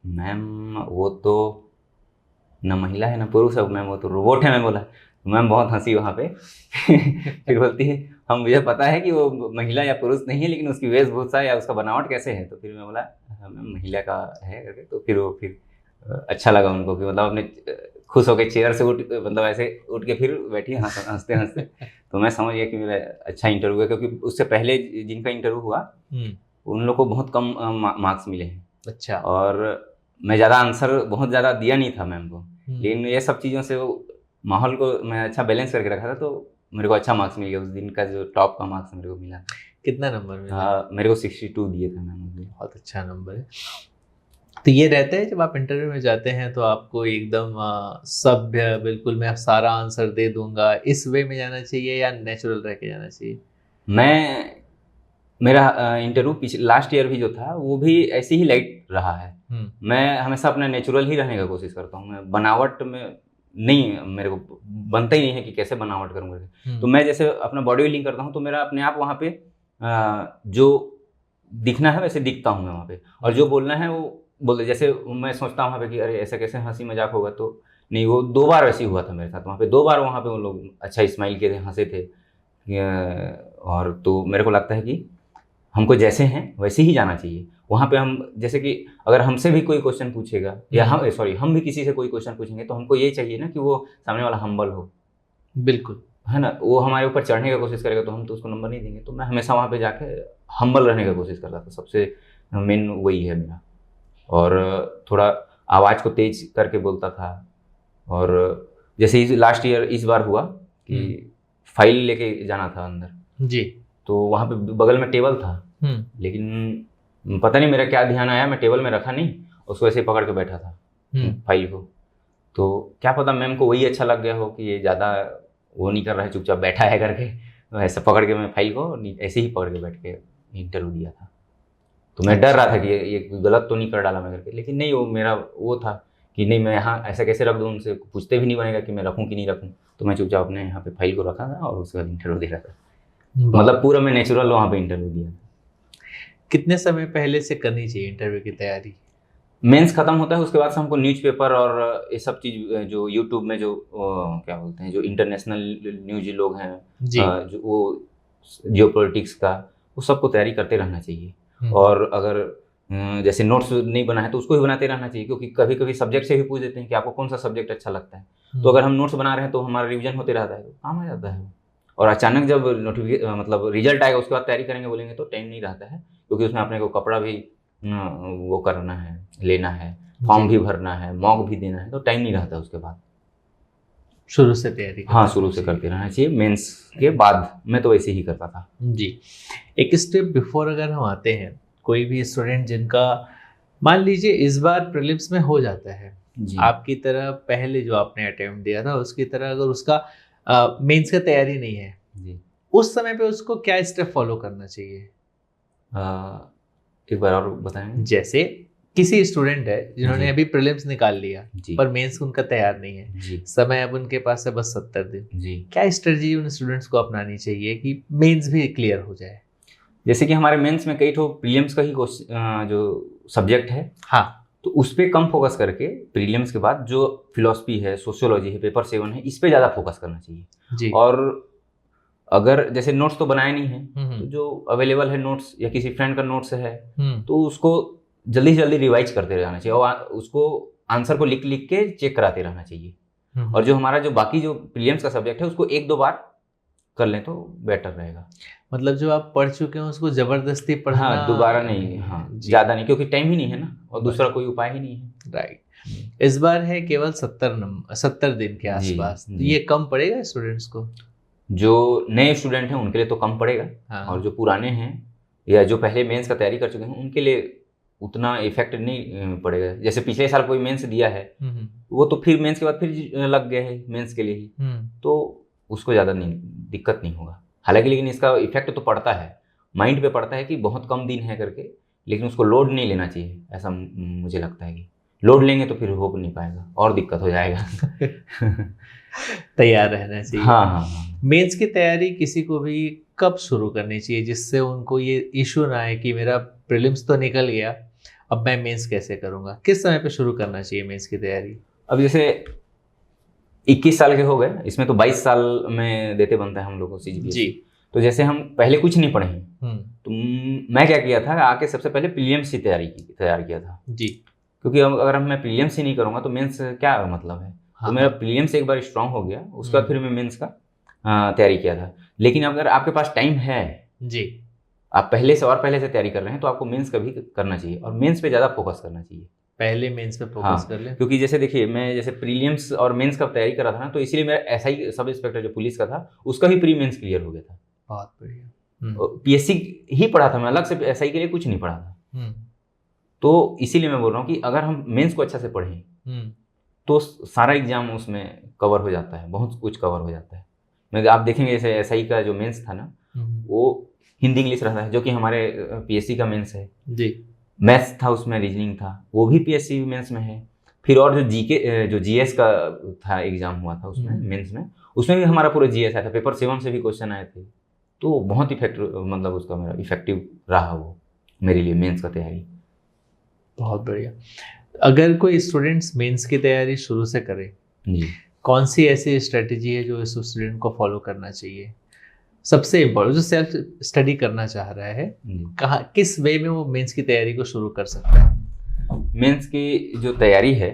Speaker 1: मैम वो तो न महिला है न पुरुष है मैम, वो तो रोबोट है। मैं बोला, तो मैम बहुत हंसी वहाँ पे। फिर बोलती है हम मुझे पता है कि वो महिला या पुरुष नहीं है, लेकिन उसकी वेशभूषा या उसका बनावट कैसे है। तो फिर मैं बोला मैम महिला का है करके। तो फिर वो अच्छा लगा उनको कि मतलब अपने खुश होकर चेयर से मतलब ऐसे उठ के फिर बैठी हंसते हंसते। तो मैं समझ गया कि मेरा अच्छा इंटरव्यू है, क्योंकि उससे पहले जिनका इंटरव्यू हुआ उन लोग को बहुत कम मार्क्स मिले हैं। अच्छा। और मैं ज़्यादा आंसर बहुत ज़्यादा दिया नहीं था मैम को, लेकिन ये सब चीज़ों से वो माहौल को मैं अच्छा बैलेंस करके रखा था, तो मेरे को अच्छा मार्क्स मिल गया। उस दिन का जो टॉप का मार्क्स मेरे को मिला।
Speaker 2: कितना नंबर मिला? मेरे
Speaker 1: को 62 दिए थे मैम।
Speaker 2: बहुत अच्छा नंबर है। तो ये रहता है जब आप इंटरव्यू में जाते हैं तो आपको एकदम सभ्य, बिल्कुल मैं सारा आंसर दे दूंगा, इस वे में जाना चाहिए या नेचुरल रह के जाना चाहिए?
Speaker 1: मेरा इंटरव्यू लास्ट ईयर भी जो था वो भी ऐसे ही लाइट रहा है। मैं हमेशा अपना नेचुरल ही रहने का कोशिश करता हूँ। मैं बनावट में नहीं, मेरे को बनता ही नहीं है कि कैसे बनावट करूँगा। तो मैं जैसे अपना बॉडी बिल्डिंग करता हूँ तो मेरा अपने आप वहाँ पे जो दिखना है वैसे दिखता हूँ मैं वहाँ पे, और जो बोलना है वो बोलते। जैसे मैं सोचता हूँ वहाँ पे कि अरे ऐसा कैसे हंसी मजाक होगा, तो नहीं, वो 2 बार वैसे ही हुआ था मेरे साथ। वहाँ पे 2 बार वहाँ पे वो लोग अच्छा स्माइल किए थे, हंसे थे। और तो मेरे को लगता है कि हमको जैसे हैं वैसे ही जाना चाहिए वहाँ पे। हम जैसे कि अगर हमसे भी कोई क्वेश्चन पूछेगा या हम भी किसी से कोई क्वेश्चन पूछेंगे, तो हमको ये चाहिए ना कि वो सामने वाला हम्बल हो। बिल्कुल, है ना। वो हमारे ऊपर चढ़ने का कोशिश करेगा तो हम तो उसको नंबर नहीं देंगे। तो मैं हमेशा वहाँ पे जाके हम्बल रहने का कोशिश करता था। सबसे मेन वही है मेरा। और थोड़ा आवाज़ को तेज करके बोलता था। और जैसे लास्ट ईयर इस बार हुआ कि फाइल लेके जाना था अंदर जी, तो वहाँ पे बगल में टेबल था, लेकिन पता नहीं मेरा क्या ध्यान आया, मैं टेबल में रखा नहीं, उसको ऐसे ही पकड़ के बैठा था फाइल को। तो क्या पता मैम को वही अच्छा लग गया हो कि ये ज़्यादा वो नहीं कर रहा है, चुपचाप बैठा है करके, तो ऐसे पकड़ के मैं फाइल को ऐसे ही पकड़ के बैठ के इंटरव्यू दिया था। तो मैं डर रहा था कि ये गलत तो नहीं कर डाला मैं करके, लेकिन नहीं, वो मेरा वो था कि नहीं मैं यहाँ ऐसा कैसे रख दूँ, उनसे पूछते भी नहीं बनेगा कि मैं रखूँ कि नहीं रखूँ। तो मैं चुपचाप अपने यहाँ पे फाइल को रखा था और उसके बाद इंटरव्यू दे रहा था। मतलब पूरा मैं नेचुरल वहाँ पे इंटरव्यू दिया।
Speaker 2: कितने समय पहले से करनी चाहिए इंटरव्यू की तैयारी?
Speaker 1: मेंस खत्म होता है उसके बाद से हमको न्यूज़पेपर और ये सब चीज़ जो यूट्यूब में जो क्या बोलते हैं, जो इंटरनेशनल न्यूज लोग हैं, जो वो जियोपॉलिटिक्स का, वो सबको तैयारी करते रहना चाहिए। और अगर जैसे नोट्स नहीं बना है तो उसको भी बनाते रहना चाहिए, क्योंकि कभी कभी सब्जेक्ट से भी पूछ देते हैं कि आपको कौन सा सब्जेक्ट अच्छा लगता है। तो अगर हम नोट्स बना रहे हैं तो हमारा रिवीजन होते रहता है, तो काम आ जाता है। और अचानक जब मतलब रिजल्ट आएगा उसके बाद तैयारी करेंगे बोलेंगे तो टाइम नहीं रहता है, क्योंकि उसमें अपने को कपड़ा भी वो करना है, लेना है, फॉर्म भी भरना है, मॉक भी देना है, तो टाइम नहीं रहता उसके बाद।
Speaker 2: शुरू से तैयारी?
Speaker 1: हाँ, शुरू से करते रहना चाहिए। मेंस के बाद मैं तो ऐसे ही करता था
Speaker 2: जी। एक स्टेप बिफोर अगर हम आते हैं, कोई भी स्टूडेंट जिनका मान लीजिए इस बार प्रीलिम्स में हो जाता है आपकी तरह, पहले जो आपने अटेम्प्ट दिया था उसकी तरह, अगर उसका मेंस का तैयारी नहीं है जी, उस समय पे उसको क्या स्टेप फॉलो करना चाहिए?
Speaker 1: एक बार और बताएंगे?
Speaker 2: जैसे किसी स्टूडेंट है जिन्होंने अभी प्रीलिम्स निकाल लिया पर मेंस उनका तैयार नहीं है जी, समय अब उनके पास है बस 70 दिन जी, क्या स्ट्रेटजी उन स्टूडेंट्स को अपनानी चाहिए कि मेंस भी क्लियर हो जाए?
Speaker 1: जैसे कि हमारे मेंस में कई ठो प्रीलिम्स का ही जो सब्जेक्ट है, हाँ, तो उस पर कम फोकस करके प्रीलिम्स के बाद जो फिलॉसफी है, सोशियोलॉजी है, पेपर 7 है, इस पे ज़्यादा फोकस करना चाहिए जी। और अगर जैसे नोट्स तो बनाए नहीं है तो जो अवेलेबल है नोट्स या किसी फ्रेंड का नोट्स है तो उसको जल्दी से जल्दी रिवाइज करते रहना चाहिए और उसको आंसर को लिख लिख के चेक कराते रहना चाहिए। और जो हमारा जो बाकी जो प्रीलिम्स का सब्जेक्ट है उसको 1-2 बार कर लें तो बेटर रहेगा।
Speaker 2: मतलब जो आप पढ़ चुके हैं उसको जबरदस्ती पढ़ना,
Speaker 1: हाँ, दोबारा नहीं, हाँ ज़्यादा नहीं, क्योंकि टाइम ही नहीं है ना और दूसरा कोई उपाय ही नहीं है।
Speaker 2: राइट। इस बार है केवल 70 दिन के आसपास, ये कम पड़ेगा स्टूडेंट्स को? जो
Speaker 1: नए स्टूडेंट हैं उनके लिए तो कम पड़ेगा, हाँ। और जो पुराने हैं या जो पहले मेंस का तैयारी कर चुके हैं उनके लिए उतना इफेक्ट नहीं पड़ेगा। जैसे पिछले साल कोई मेंस दिया है वो तो फिर मेंस के बाद फिर लग गए हैं मेंस के लिए ही, तो उसको ज़्यादा नहीं दिक्कत नहीं होगा। हालांकि लेकिन इसका इफेक्ट तो पड़ता है, माइंड पे पड़ता है कि बहुत कम दिन है करके, लेकिन उसको लोड नहीं लेना चाहिए, ऐसा मुझे लगता है कि लोड लेंगे तो फिर हो नहीं पाएगा और दिक्कत हो जाएगा।
Speaker 2: तैयार रहना चाहिए।
Speaker 1: हाँ।
Speaker 2: मेंस की तैयारी किसी को भी कब शुरू करनी चाहिए जिससे उनको ये इशू ना आए कि मेरा प्रीलिम्स तो निकल गया, अब मैं मेंस कैसे करूँगा? किस समय पे शुरू करना चाहिए मेंस की तैयारी?
Speaker 1: अब जैसे 21 साल के हो गए, इसमें तो 22 साल में देते बनता है हम लोग को CGPSC जी। तो जैसे हम पहले कुछ नहीं पढ़े हैं तो मैं क्या किया था, आके सबसे पहले प्रीलिम्स की तैयार किया था जी, क्योंकि अगर मैं प्रीलिम्स ही नहीं करूँगा तो मेंस क्या मतलब है। हाँ, तो मेरा प्रीलिम्स एक बार स्ट्रांग हो गया, उसके बाद फिर मैं मेंस का तैयारी किया था। लेकिन अगर आपके पास टाइम है जी, आप पहले से तैयारी कर रहे हैं तो आपको मेंस का भी करना चाहिए और मेंस पे ज़्यादा फोकस करना चाहिए।
Speaker 2: पहले मेंस पे फोकस कर ले,
Speaker 1: क्योंकि जैसे देखिए मैं जैसे प्रीलिम्स और मेंस का तैयारी कर रहा था ना, तो इसलिए मेरा SI सब इंस्पेक्टर जो पुलिस का था उसका भी प्री मेंस क्लियर हो गया था।
Speaker 2: बहुत बढ़िया।
Speaker 1: PSC ही पढ़ा था मैं, अलग से SI के लिए कुछ नहीं पढ़ा था। तो इसीलिए मैं बोल रहा हूँ कि अगर हम मेंस को अच्छा से पढ़ें तो सारा एग्जाम उसमें कवर हो जाता है, बहुत कुछ कवर हो जाता है। मैं आप देखेंगे जैसे SI का जो मेंस था ना वो हिंदी इंग्लिश रहता है, जो कि हमारे PSC का मेंस है जी। मैथ्स था उसमें, रीजनिंग था, वो भी PSC मेंस में है। फिर और जो GK जो GS का था एग्जाम हुआ था उसमें मेंस में, उसमें भी हमारा पूरा GS आया था, पेपर 7 से भी क्वेश्चन आए थे। तो बहुत मतलब उसका मेरा इफेक्टिव रहा वो मेरे लिए मेंस का तैयारी।
Speaker 2: बहुत बढ़िया। अगर कोई स्टूडेंट्स मेंस की तैयारी शुरू से करे जी, कौन सी ऐसी स्ट्रेटेजी है जो इस स्टूडेंट को फॉलो करना चाहिए? सबसे इम्पोर्टेंट, जो सेल्फ स्टडी करना चाह रहा है, कहाँ किस वे में वो मेंस की तैयारी को शुरू कर सकता है?
Speaker 1: मेंस की जो तैयारी है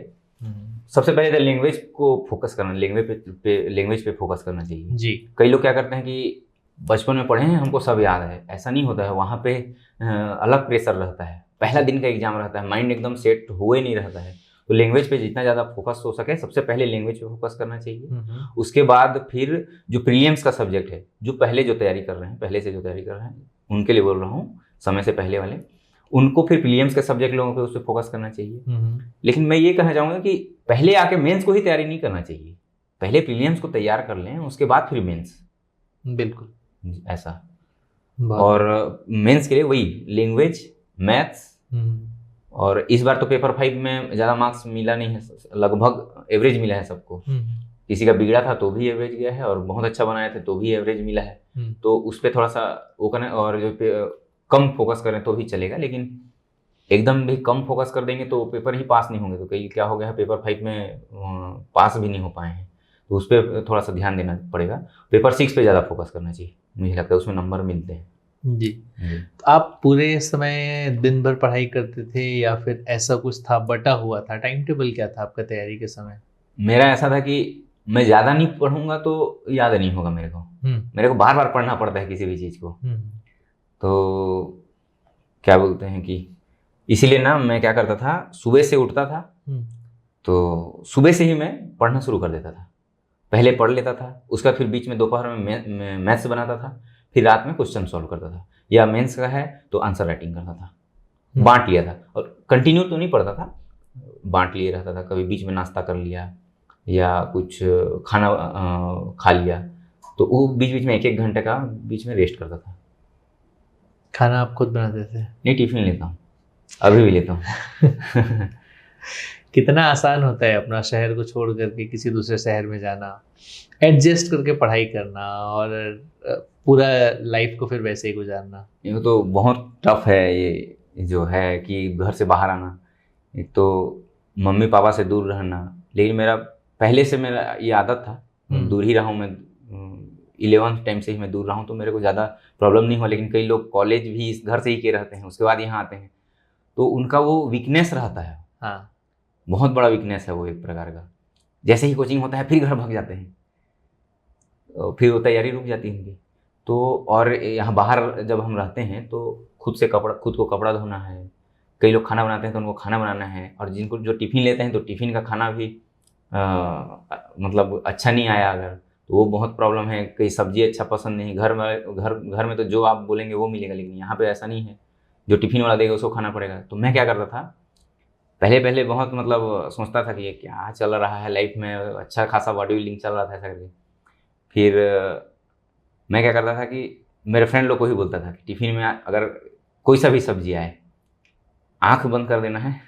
Speaker 1: सबसे पहले तो लैंग्वेज को फोकस करना, लैंग्वेज पे फोकस करना चाहिए जी। कई लोग क्या करते हैं कि बचपन में पढ़े हैं हमको सब याद है, ऐसा नहीं होता है। वहाँ पे अलग प्रेशर रहता है, पहला दिन का एग्जाम रहता है, माइंड एकदम सेट हुए नहीं रहता है, तो लैंग्वेज पे जितना ज़्यादा फोकस हो सके सबसे पहले लैंग्वेज पे फोकस करना चाहिए। उसके बाद फिर जो प्रीलिम्स का सब्जेक्ट है, जो पहले जो तैयारी कर रहे हैं, पहले से जो तैयारी कर रहे हैं उनके लिए बोल रहा हूँ, समय से पहले वाले, उनको फिर प्रीलिम्स के सब्जेक्ट लोगों पे उस पर फोकस करना चाहिए। लेकिन मैं ये कहना चाहूँगा कि पहले आके मेंस को ही तैयारी नहीं करना चाहिए, पहले प्रीलिम्स को तैयार कर लें, उसके बाद फिर मेंस।
Speaker 2: बिल्कुल
Speaker 1: ऐसा। और मेंस के लिए वही लैंग्वेज, मैथ्स, और इस बार तो पेपर 5 में ज़्यादा मार्क्स मिला नहीं है, लगभग एवरेज मिला है सबको। किसी का बिगड़ा था तो भी एवरेज गया है, और बहुत अच्छा बनाए थे तो भी एवरेज मिला है। तो उस पर थोड़ा सा वो करें, और जो कम फोकस करें तो भी चलेगा, लेकिन एकदम भी कम फोकस कर देंगे तो पेपर ही पास नहीं होंगे। तो कई क्या हो गया है, पेपर 5 में पास भी नहीं हो पाए हैं, तो उस पर थोड़ा सा ध्यान देना पड़ेगा। पेपर 6 पे ज़्यादा फोकस करना चाहिए, मुझे लगता है उसमें नंबर मिलते हैं।
Speaker 2: जी। तो आप पूरे समय दिन भर पढ़ाई करते थे या फिर ऐसा कुछ था, बटा हुआ था, टाइम टेबल क्या था आपका तैयारी के समय?
Speaker 1: मेरा ऐसा था कि मैं ज़्यादा नहीं पढ़ूंगा तो याद नहीं होगा मेरे को बार बार पढ़ना पड़ता है किसी भी चीज़ को। तो क्या बोलते हैं कि इसीलिए ना मैं क्या करता था, सुबह से उठता था तो सुबह से ही मैं पढ़ना शुरू कर देता था। पहले पढ़ लेता था, उसका फिर बीच में दोपहर में मैथ्स बनाता था, फिर रात में क्वेश्चन सॉल्व करता था, या मेंस का है तो आंसर राइटिंग करता था। बांट लिया था, और कंटिन्यू तो नहीं पढ़ता था, बांट लिए रहता था। कभी बीच में नाश्ता कर लिया या कुछ खाना खा लिया, तो वो बीच बीच में 1-1 घंटे का बीच में रेस्ट करता था।
Speaker 2: खाना आप खुद बनाते थे?
Speaker 1: नहीं, टिफिन लेता हूँ, अभी भी लेता हूँ।
Speaker 2: कितना आसान होता है अपना शहर को छोड़ करके किसी दूसरे शहर में जाना, एडजस्ट करके पढ़ाई करना और पूरा लाइफ को फिर वैसे ही गुजारना।
Speaker 1: ये तो बहुत टफ है, ये जो है कि घर से बाहर आना, एक तो मम्मी पापा से दूर रहना। लेकिन मेरा पहले से मेरा ये आदत था, दूर ही रहा हूँ मैं, 11th टाइम से ही मैं दूर रहा हूँ, तो मेरे को ज़्यादा प्रॉब्लम नहीं हुआ। लेकिन कई लोग कॉलेज भी इस घर से ही के रहते हैं, उसके बाद यहाँ आते हैं, तो उनका वो वीकनेस रहता है।
Speaker 2: हाँ,
Speaker 1: बहुत बड़ा वीकनेस है वो एक प्रकार का। जैसे ही कोचिंग होता है फिर घर भाग जाते हैं, फिर वो तैयारी रुक जाती है उनकी। तो और यहाँ बाहर जब हम रहते हैं तो खुद को कपड़ा धोना है, कई लोग खाना बनाते हैं तो उनको खाना बनाना है, और जिनको जो टिफ़िन लेते हैं तो टिफ़िन का खाना भी मतलब अच्छा नहीं आया अगर, तो वो बहुत प्रॉब्लम है। कई सब्जी अच्छा पसंद नहीं, घर में तो जो आप बोलेंगे वो मिलेगा, लेकिन यहाँ पे ऐसा नहीं है, जो टिफ़िन वाला देगा उसको खाना पड़ेगा। तो मैं क्या करता था, पहले बहुत मतलब सोचता था कि ये क्या चल रहा है लाइफ में, अच्छा खासा बॉडी बिल्डिंग चल रहा था ऐसा करके। फिर मैं क्या करता था कि मेरे फ्रेंड लोग को ही बोलता था कि टिफ़िन में अगर कोई सा भी सब्जी आए, आंख बंद कर देना है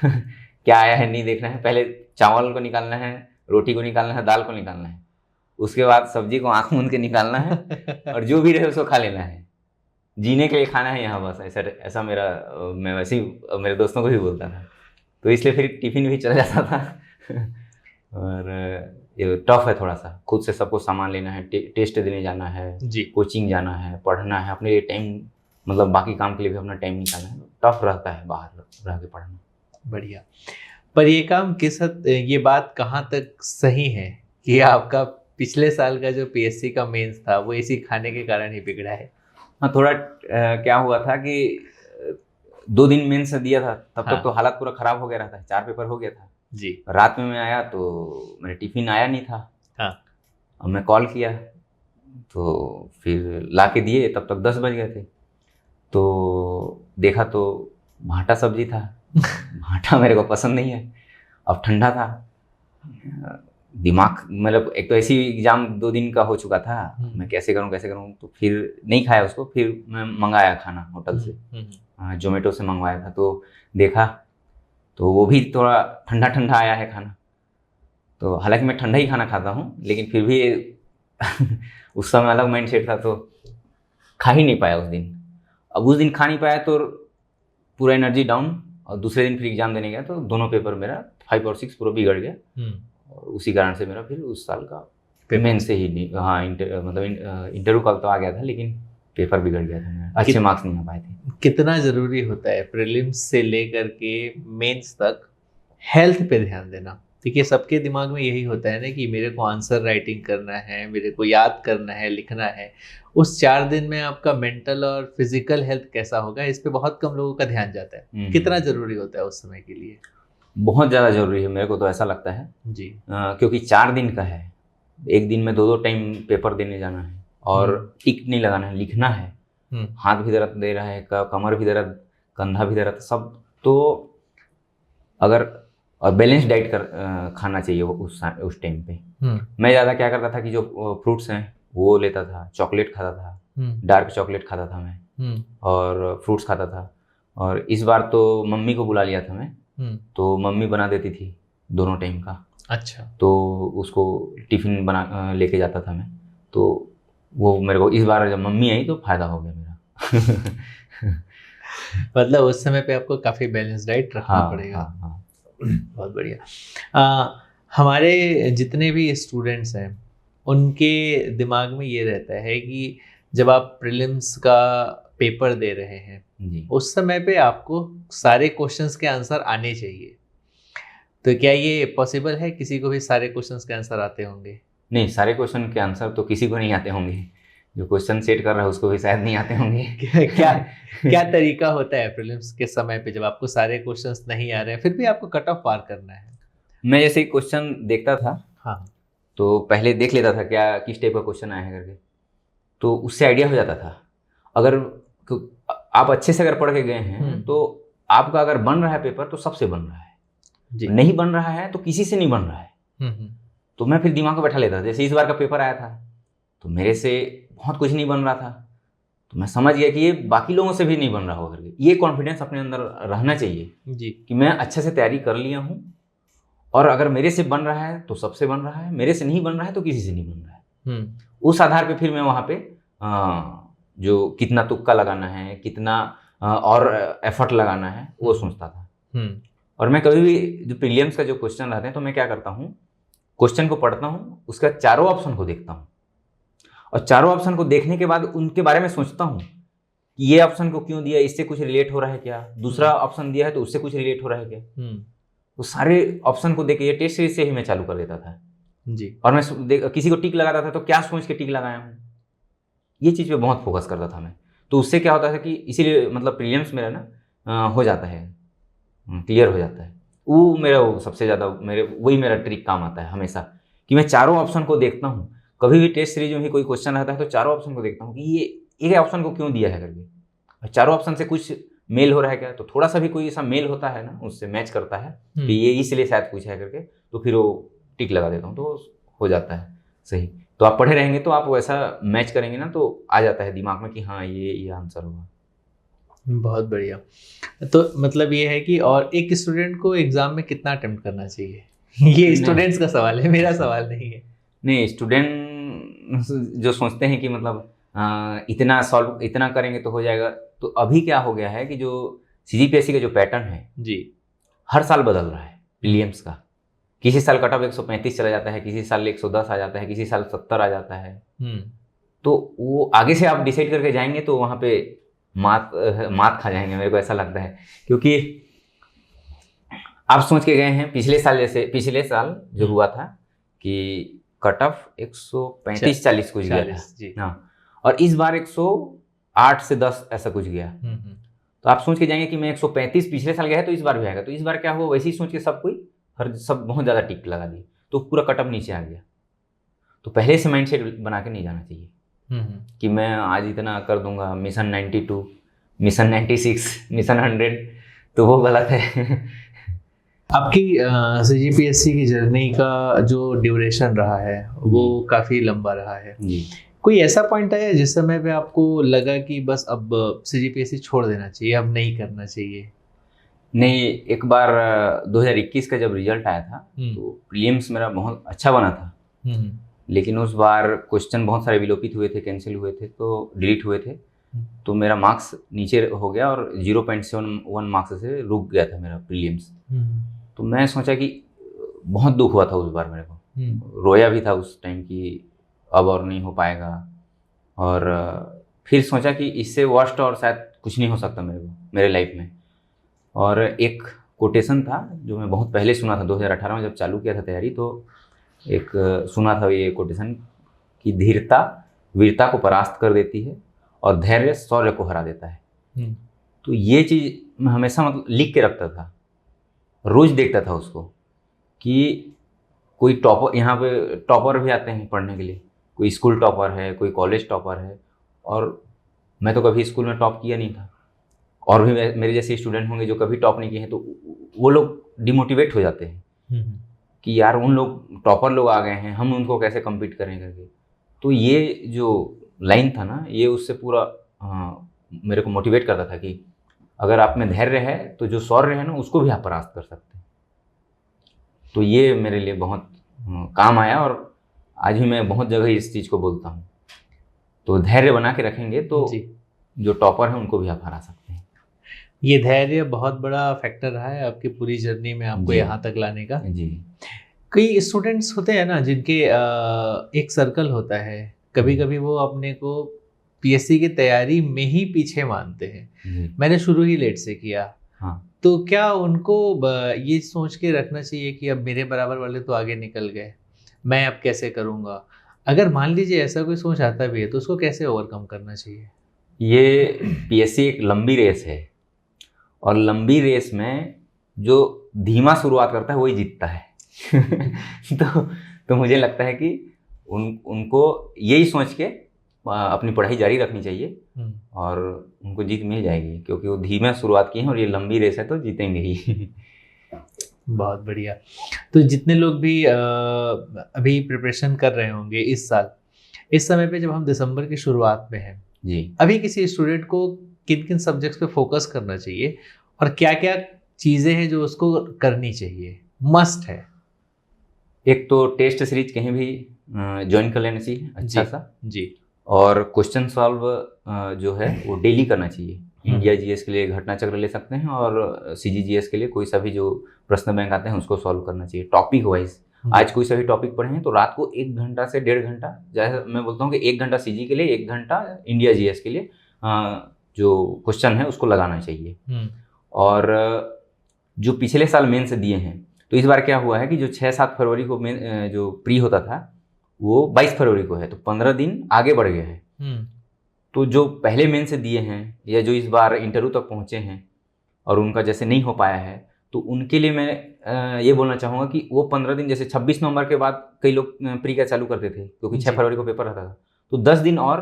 Speaker 1: क्या आया है नहीं देखना है, पहले चावल को निकालना है, रोटी को निकालना है, दाल को निकालना है, उसके बाद सब्जी को आंख मूंद के निकालना है और जो भी रहे उसको खा लेना है। जीने के लिए खाना है यहाँ बस, ऐसा मैं वैसे ही मेरे दोस्तों को भी बोलता था। तो इसलिए फिर टिफ़िन भी चला जाता था। और ये टफ है थोड़ा सा, खुद से सबको सामान लेना है, टेस्ट देने जाना है
Speaker 2: जी,
Speaker 1: कोचिंग जाना है, पढ़ना है, अपने लिए टाइम मतलब बाकी काम के लिए भी अपना टाइम निकालना है। टफ रहता है बाहर रह के पढ़ना।
Speaker 2: बढ़िया। पर ये काम ये बात कहाँ तक सही है कि आपका पिछले साल का जो पीएससी का मेंस था वो इसी खाने के कारण ही बिगड़ा है?
Speaker 1: हाँ, थोड़ा क्या हुआ था कि 2 दिन मेंस दिया था, तब तक तो हालत पूरा खराब हो गया रहता है, 4 पेपर हो गया था
Speaker 2: जी।
Speaker 1: रात में मैं आया तो मेरा टिफ़िन आया नहीं था।
Speaker 2: हाँ।
Speaker 1: अब मैं कॉल किया तो फिर ला के दिए, तब तक 10 बज गए थे। तो देखा तो भाटा सब्जी था। भाटा मेरे को पसंद नहीं है, अब ठंडा था, दिमाग मतलब एक तो ऐसी एग्ज़ाम 2 दिन का हो चुका था, मैं कैसे करूं, तो फिर नहीं खाया उसको। फिर मैं मंगाया खाना होटल से, जोमेटो से मंगवाया था। तो देखा तो वो भी थोड़ा ठंडा आया है खाना। तो हालांकि मैं ठंडा ही खाना खाता हूँ, लेकिन फिर भी उस समय अलग माइंड सेट था, तो खा ही नहीं पाया उस दिन। अब उस दिन खा नहीं पाया तो पूरा एनर्जी डाउन, और दूसरे दिन फिर एग्ज़ाम देने गया तो दोनों पेपर मेरा 5 और 6 पूरा बिगड़ गया। और उसी कारण से मेरा फिर उस साल का मेन से ही नहीं, हाँ इंटरव्यू कल तो आ गया था, लेकिन पेपर बिगड़ गया था मेरा, अच्छे मार्क्स नहीं आ पाए थे।
Speaker 2: कितना ज़रूरी होता है प्रीलिम्स से लेकर के मेंस तक हेल्थ पे ध्यान देना? देखिए, सबके दिमाग में यही होता है ना कि मेरे को आंसर राइटिंग करना है, मेरे को याद करना है, लिखना है। उस 4 दिन में आपका मेंटल और फिजिकल हेल्थ कैसा होगा, इस पे बहुत कम लोगों का ध्यान जाता है। कितना ज़रूरी होता है उस समय के लिए?
Speaker 1: बहुत ज़्यादा ज़रूरी है, मेरे को तो ऐसा लगता है।
Speaker 2: जी।
Speaker 1: क्योंकि 4 दिन का है, एक दिन में 2-2 टाइम पेपर देने जाना है और टिक नहीं लगाना है, लिखना है। हाथ भी दर्द दे रहा है, कमर भी दर्द, कंधा भी दर्द, सब। तो अगर बैलेंस डाइट खाना चाहिए वो उस टाइम पे। मैं ज़्यादा क्या करता था कि जो फ्रूट्स हैं वो लेता था, चॉकलेट खाता था, डार्क चॉकलेट खाता था मैं, और फ्रूट्स खाता था। और इस बार तो मम्मी को बुला लिया था मैं, तो मम्मी बना देती थी दोनों टाइम का।
Speaker 2: अच्छा।
Speaker 1: तो उसको टिफ़िन बना लेके जाता था मैं। तो वो मेरे को इस बार जब मम्मी आई तो फ़ायदा हो गया मेरा।
Speaker 2: मतलब उस समय पे आपको काफ़ी बैलेंस डाइट रखना पड़ेगा।
Speaker 1: हाँ।
Speaker 2: बहुत बढ़िया। हमारे जितने भी स्टूडेंट्स हैं उनके दिमाग में ये रहता है कि जब आप प्रीलिम्स का पेपर दे रहे हैं
Speaker 1: जी।
Speaker 2: उस समय पे आपको सारे क्वेश्चंस के आंसर आने चाहिए। तो क्या ये पॉसिबल है, किसी को भी सारे क्वेश्चंस के आंसर आते होंगे?
Speaker 1: नहीं, सारे क्वेश्चन के आंसर तो किसी को नहीं आते होंगे, जो क्वेश्चन सेट कर रहा है उसको भी शायद नहीं आते होंगे।
Speaker 2: क्या तरीका होता है प्रीलिम्स के समय पे जब आपको सारे क्वेश्चंस नहीं आ रहे हैं फिर भी आपको कट ऑफ पार करना है?
Speaker 1: मैं जैसे क्वेश्चन देखता था,
Speaker 2: हाँ,
Speaker 1: तो पहले देख लेता था क्या किस टाइप का क्वेश्चन आया है करके, तो उससे आइडिया हो जाता था। अगर आप अच्छे से अगर पढ़ के गए हैं तो आपका अगर बन रहा है पेपर तो सबसे बन रहा है
Speaker 2: जी।
Speaker 1: नहीं बन रहा है तो किसी से नहीं बन रहा है। तो मैं फिर दिमाग में बैठा लेता था। जैसे इस बार का पेपर आया था तो मेरे से बहुत कुछ नहीं बन रहा था, तो मैं समझ गया कि ये बाकी लोगों से भी नहीं बन रहा होगा करके। ये कॉन्फिडेंस अपने अंदर रहना चाहिए
Speaker 2: जी
Speaker 1: कि मैं अच्छे से तैयारी कर लिया हूँ, और अगर मेरे से बन रहा है तो सबसे बन रहा है, मेरे से नहीं बन रहा है तो किसी से नहीं बन रहा है। उस आधार पे फिर मैं वहाँ पे जो कितना तुक्का लगाना है, कितना और एफर्ट लगाना है वो सोचता था। और मैं कभी भी जो प्रीलिम्स का जो क्वेश्चन रहते हैं तो मैं क्या करता हूँ, क्वेश्चन को पढ़ता हूँ, उसका चारों ऑप्शन को देखता हूँ, और चारों ऑप्शन को देखने के बाद उनके बारे में सोचता हूँ कि ये ऑप्शन को क्यों दिया, इससे कुछ रिलेट हो रहा है क्या, दूसरा ऑप्शन दिया है तो उससे कुछ रिलेट हो रहा है क्या। तो सारे ऑप्शन को देख के, ये टेस्ट सीरीज से ही मैं चालू कर देता था
Speaker 2: जी।
Speaker 1: और मैं किसी को टिक लगाता था तो क्या सोच के टिक लगाया हूँ, ये चीज़ पे बहुत फोकस करता था मैं। तो उससे क्या होता था कि इसीलिए मतलब प्रीलिम्स मेरा ना हो जाता है, क्लियर हो जाता है। वो मेरा सबसे ज़्यादा वही मेरा ट्रिक काम आता है हमेशा, कि मैं चारों ऑप्शन को देखता हूँ। कभी भी टेस्ट सीरीज में भी कोई क्वेश्चन आता है तो चारों ऑप्शन को देखता हूँ कि ये एक ऑप्शन को क्यों दिया है करके, चारों ऑप्शन से कुछ मेल हो रहा है क्या। तो थोड़ा सा भी कोई ऐसा मेल होता है ना, उससे मैच करता है कि ये इसलिए शायद पूछा है करके, तो फिर वो टिक लगा देता हूँ, तो हो जाता है सही। तो आप पढ़े रहेंगे तो आप वैसा मैच करेंगे ना, तो आ जाता है दिमाग में कि हाँ ये आंसर होगा।
Speaker 2: बहुत बढ़िया। तो मतलब ये है कि और एक स्टूडेंट को एग्जाम में कितना अटेम्प्ट करना चाहिए? ये स्टूडेंट्स का सवाल है, मेरा सवाल नहीं है।
Speaker 1: नहीं, स्टूडेंट जो सोचते हैं कि मतलब इतना करेंगे तो हो जाएगा, तो अभी क्या हो गया है कि जो सीजीपीएससी का जो पैटर्न है
Speaker 2: जी,
Speaker 1: हर साल बदल रहा है प्रीलिम्स का। किसी साल कट ऑफ 135 चला जाता है, किसी साल 110 आ जाता है, किसी साल 70 आ जाता है। तो वो आगे से आप डिसाइड करके जाएंगे तो वहाँ पे मात खा जाएंगे, मेरे को ऐसा लगता है। क्योंकि आप सोच के गए हैं पिछले साल जो हुआ था कि कट ऑफ 135-40 कुछ गया था। हाँ, और इस बार 108 से 10 ऐसा कुछ गया। तो आप सोच के जाएंगे कि मैं 135 पिछले साल गया है तो इस बार भी आएगा, तो इस बार क्या हुआ, वैसे ही सोच के सब बहुत ज़्यादा टिक लगा दिए, तो पूरा कट ऑफ नीचे आ गया। तो पहले से माइंडसेट बना के नहीं जाना चाहिए कि मैं आज इतना कर दूंगा, मिशन 92, मिशन 96, मिशन 100, तो वो गलत है।
Speaker 2: आपकी सीजीपीएससी की जर्नी का जो ड्यूरेशन रहा है वो काफ़ी लंबा रहा है
Speaker 1: जी।
Speaker 2: कोई ऐसा पॉइंट आया जिस समय पे आपको लगा कि बस अब सीजीपीएससी छोड़ देना चाहिए, अब नहीं करना चाहिए?
Speaker 1: नहीं, एक बार 2021 का जब रिजल्ट आया था तो प्रीलिम्स मेरा बहुत अच्छा बना था, लेकिन उस बार क्वेश्चन बहुत सारे विलोपित हुए थे, कैंसिल हुए थे, तो डिलीट हुए थे, तो मेरा मार्क्स नीचे हो गया और 0.71 मार्क्स से रुक गया था मेरा प्रीलिम्स। तो मैं सोचा कि बहुत दुख हुआ था उस बार मेरे को, रोया भी था उस टाइम कि अब और नहीं हो पाएगा, और फिर सोचा कि इससे वर्स्ट और शायद कुछ नहीं हो सकता मेरे लाइफ में। और एक कोटेशन था जो मैं बहुत पहले सुना था, 2018 में जब चालू किया था तैयारी, तो एक सुना था ये कोटेशन कि धीरता वीरता को परास्त कर देती है और धैर्य शौर्य को हरा देता है। तो ये चीज़ मैं हमेशा मतलब लिख के रखता था रोज़ देखता था उसको कि कोई टॉपर, यहाँ पे टॉपर भी आते हैं पढ़ने के लिए, कोई स्कूल टॉपर है, कोई कॉलेज टॉपर है, और मैं तो कभी स्कूल में टॉप किया नहीं था। और भी मेरे जैसे स्टूडेंट होंगे जो कभी टॉप नहीं किए हैं, तो वो लोग डिमोटिवेट हो जाते हैं कि यार उन लोग टॉपर लोग आ गए हैं, हम उनको कैसे कम्पीट करें करके। तो ये जो लाइन था ना, ये उससे पूरा मेरे को मोटिवेट करता था कि अगर आप में धैर्य है तो जो शौर्य है ना, उसको भी आप परास्त कर सकते हैं। तो ये मेरे लिए बहुत काम आया, और आज भी मैं बहुत जगह इस चीज़ को बोलता हूँ। तो धैर्य बना के रखेंगे तो जो टॉपर है उनको भी आप हरा सकते हैं।
Speaker 2: ये धैर्य बहुत बड़ा फैक्टर रहा है आपकी पूरी जर्नी में आपको
Speaker 1: जी।
Speaker 2: यहाँ तक लाने का।
Speaker 1: जी।
Speaker 2: कई स्टूडेंट्स होते हैं ना जिनके एक सर्कल होता है, कभी कभी वो अपने को पीएससी की तैयारी में ही पीछे मानते हैं।
Speaker 1: जी।
Speaker 2: मैंने शुरू ही लेट से किया,
Speaker 1: हाँ।
Speaker 2: तो क्या उनको ये सोच के रखना चाहिए कि अब मेरे बराबर वाले तो आगे निकल गए, मैं अब कैसे करूँगा? अगर मान लीजिए ऐसा कोई सोच आता भी है तो उसको कैसे ओवरकम करना चाहिए?
Speaker 1: ये पीएससी एक लंबी रेस है, और लंबी रेस में जो धीमा शुरुआत करता है वही जीतता है। तो मुझे लगता है कि उनको यही सोच के अपनी पढ़ाई जारी रखनी चाहिए, और उनको जीत मिल जाएगी, क्योंकि वो धीमा शुरुआत की है और ये लंबी रेस है, तो जीतेंगे ही।
Speaker 2: बहुत बढ़िया। तो जितने लोग भी अभी प्रिपरेशन कर रहे होंगे इस साल, इस समय पे जब हम दिसंबर की शुरुआत में हैं
Speaker 1: जी,
Speaker 2: अभी किसी स्टूडेंट को किन किन सब्जेक्ट्स पे फोकस करना चाहिए और क्या क्या चीज़ें हैं जो उसको करनी चाहिए, मस्ट है?
Speaker 1: एक तो टेस्ट सीरीज कहीं भी ज्वाइन कर लेना चाहिए अच्छा सा
Speaker 2: जी।
Speaker 1: और क्वेश्चन सॉल्व जो है वो डेली करना चाहिए। इंडिया जीएस के लिए घटना चक्र ले सकते हैं, और सीजीजीएस के लिए कोई सा भी जो प्रश्न बैंक आते हैं उसको सॉल्व करना चाहिए टॉपिक वाइज। आज कोई सा भी टॉपिक पढ़े हैं तो रात को 1 घंटा से 1.5 घंटा, जैसे मैं बोलता हूँ कि 1 घंटा सीजी के लिए, 1 घंटा इंडिया जीएस के लिए जो क्वेश्चन है उसको लगाना चाहिए। और जो पिछले साल मेन से दिए हैं, तो इस बार क्या हुआ है कि जो 6-7 फरवरी को मेन जो प्री होता था वो 22 फरवरी को है, तो 15 दिन आगे बढ़ गया है। तो जो पहले मेन से दिए हैं या जो इस बार इंटरव्यू तक पहुँचे हैं और उनका जैसे नहीं हो पाया है, तो उनके लिए मैं ये बोलना चाहूँगा कि वो 15 दिन, जैसे 26 नवंबर के बाद कई लोग प्री का चालू करते थे क्योंकि 6 फरवरी को पेपर रहता था, तो 10 दिन और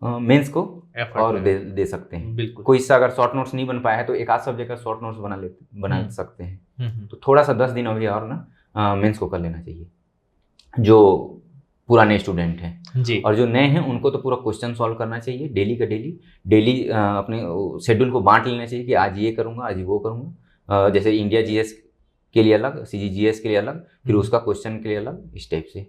Speaker 1: मेंस को और दे सकते हैं।
Speaker 2: बिल्कुल।
Speaker 1: कोई इससे अगर शॉर्ट नोट्स नहीं बन पाया है तो एक आध सब्जेक्ट का शॉर्ट नोट्स बना सकते हैं। तो थोड़ा सा 10 दिन अभी और ना मेंस को कर लेना चाहिए जो पुराने स्टूडेंट हैं
Speaker 2: जी।
Speaker 1: और जो नए हैं उनको तो पूरा क्वेश्चन सॉल्व करना चाहिए डेली का डेली अपने शेड्यूल को बांट लेना चाहिए कि आज ये करूँगा, आज वो करूँगा। जैसे इंडिया जीएस के लिए अलग, सीजीजीएस के लिए अलग, फिर उसका क्वेश्चन के लिए अलग, इस टाइप से।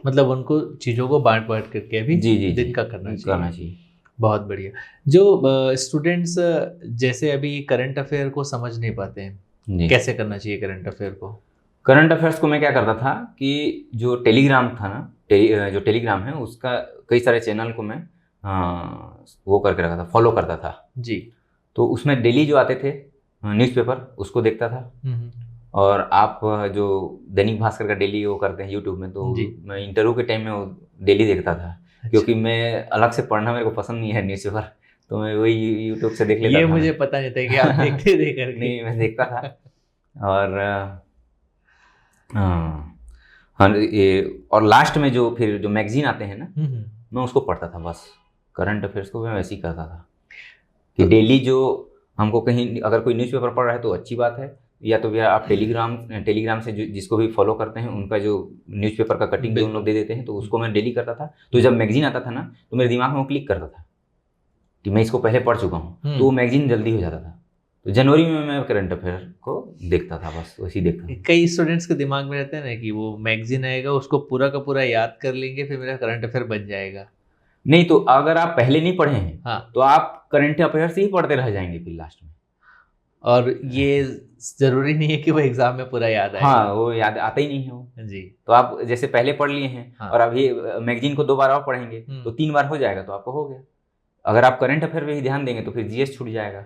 Speaker 2: मतलब उनको चीज़ों को बांट करके अभी दिन का करना चाहिए। बहुत बढ़िया। जो स्टूडेंट्स जैसे अभी करंट अफेयर को समझ नहीं पाते हैं, कैसे करना चाहिए करंट अफेयर को?
Speaker 1: करंट अफेयर्स को मैं क्या करता था कि जो टेलीग्राम था ना, जो टेलीग्राम है उसका कई सारे चैनल को मैं वो करके रखा था, फॉलो करता था
Speaker 2: जी।
Speaker 1: तो उसमें डेली जो आते थे न्यूज़पेपर उसको देखता था। और आप जो दैनिक भास्कर का डेली वो करते हैं यूट्यूब में, तो मैं इंटरव्यू के टाइम में वो डेली देखता था। अच्छा। क्योंकि मैं अलग से पढ़ना मेरे को पसंद नहीं है न्यूज़पेपर, तो मैं वही यूट्यूब से देख लेता था।
Speaker 2: ये मुझे पता नहीं था कि आप देखते थे करके।
Speaker 1: नहीं, मैं देखता था। और लास्ट में जो फिर जो मैगजीन आते हैं ना, मैं उसको पढ़ता था। बस करंट अफेयर्स को मैं वैसे ही करता था कि डेली जो हमको कहीं अगर कोई न्यूज़पेपर पढ़ रहा है तो अच्छी बात है, या तो फिर आप टेलीग्राम से जिसको भी फॉलो करते हैं उनका जो न्यूज़पेपर का कटिंग जो उन लोग दे देते हैं, तो उसको मैं डेली करता था। तो जब मैगजीन आता था ना, तो मेरे दिमाग में वो क्लिक करता था कि मैं इसको पहले पढ़ चुका हूँ, तो वो मैगजीन जल्दी हो जाता था। तो जनवरी में मैं करंट अफेयर को देखता था, बस वैसे ही देखता था।
Speaker 2: कई स्टूडेंट्स के दिमाग में रहता है ना कि वो मैगजीन आएगा उसको पूरा का पूरा याद कर लेंगे फिर मेरा करंट अफेयर बन जाएगा।
Speaker 1: नहीं, तो अगर आप पहले नहीं पढ़े हैं
Speaker 2: हाँ,
Speaker 1: तो आप करंट अफेयर से ही पढ़ते रह जाएंगे फिर लास्ट में।
Speaker 2: और ये जरूरी नहीं है कि वो एग्जाम में पूरा याद आए।
Speaker 1: हाँ, वो याद आता ही नहीं है वो
Speaker 2: जी।
Speaker 1: तो आप जैसे पहले पढ़ लिए हैं,
Speaker 2: हाँ।
Speaker 1: और अभी मैगजीन को 2 बार और पढ़ेंगे तो 3 बार हो जाएगा, तो आपको हो गया। अगर आप करंट अफेयर पे ही ध्यान देंगे तो फिर जीएस छूट जाएगा।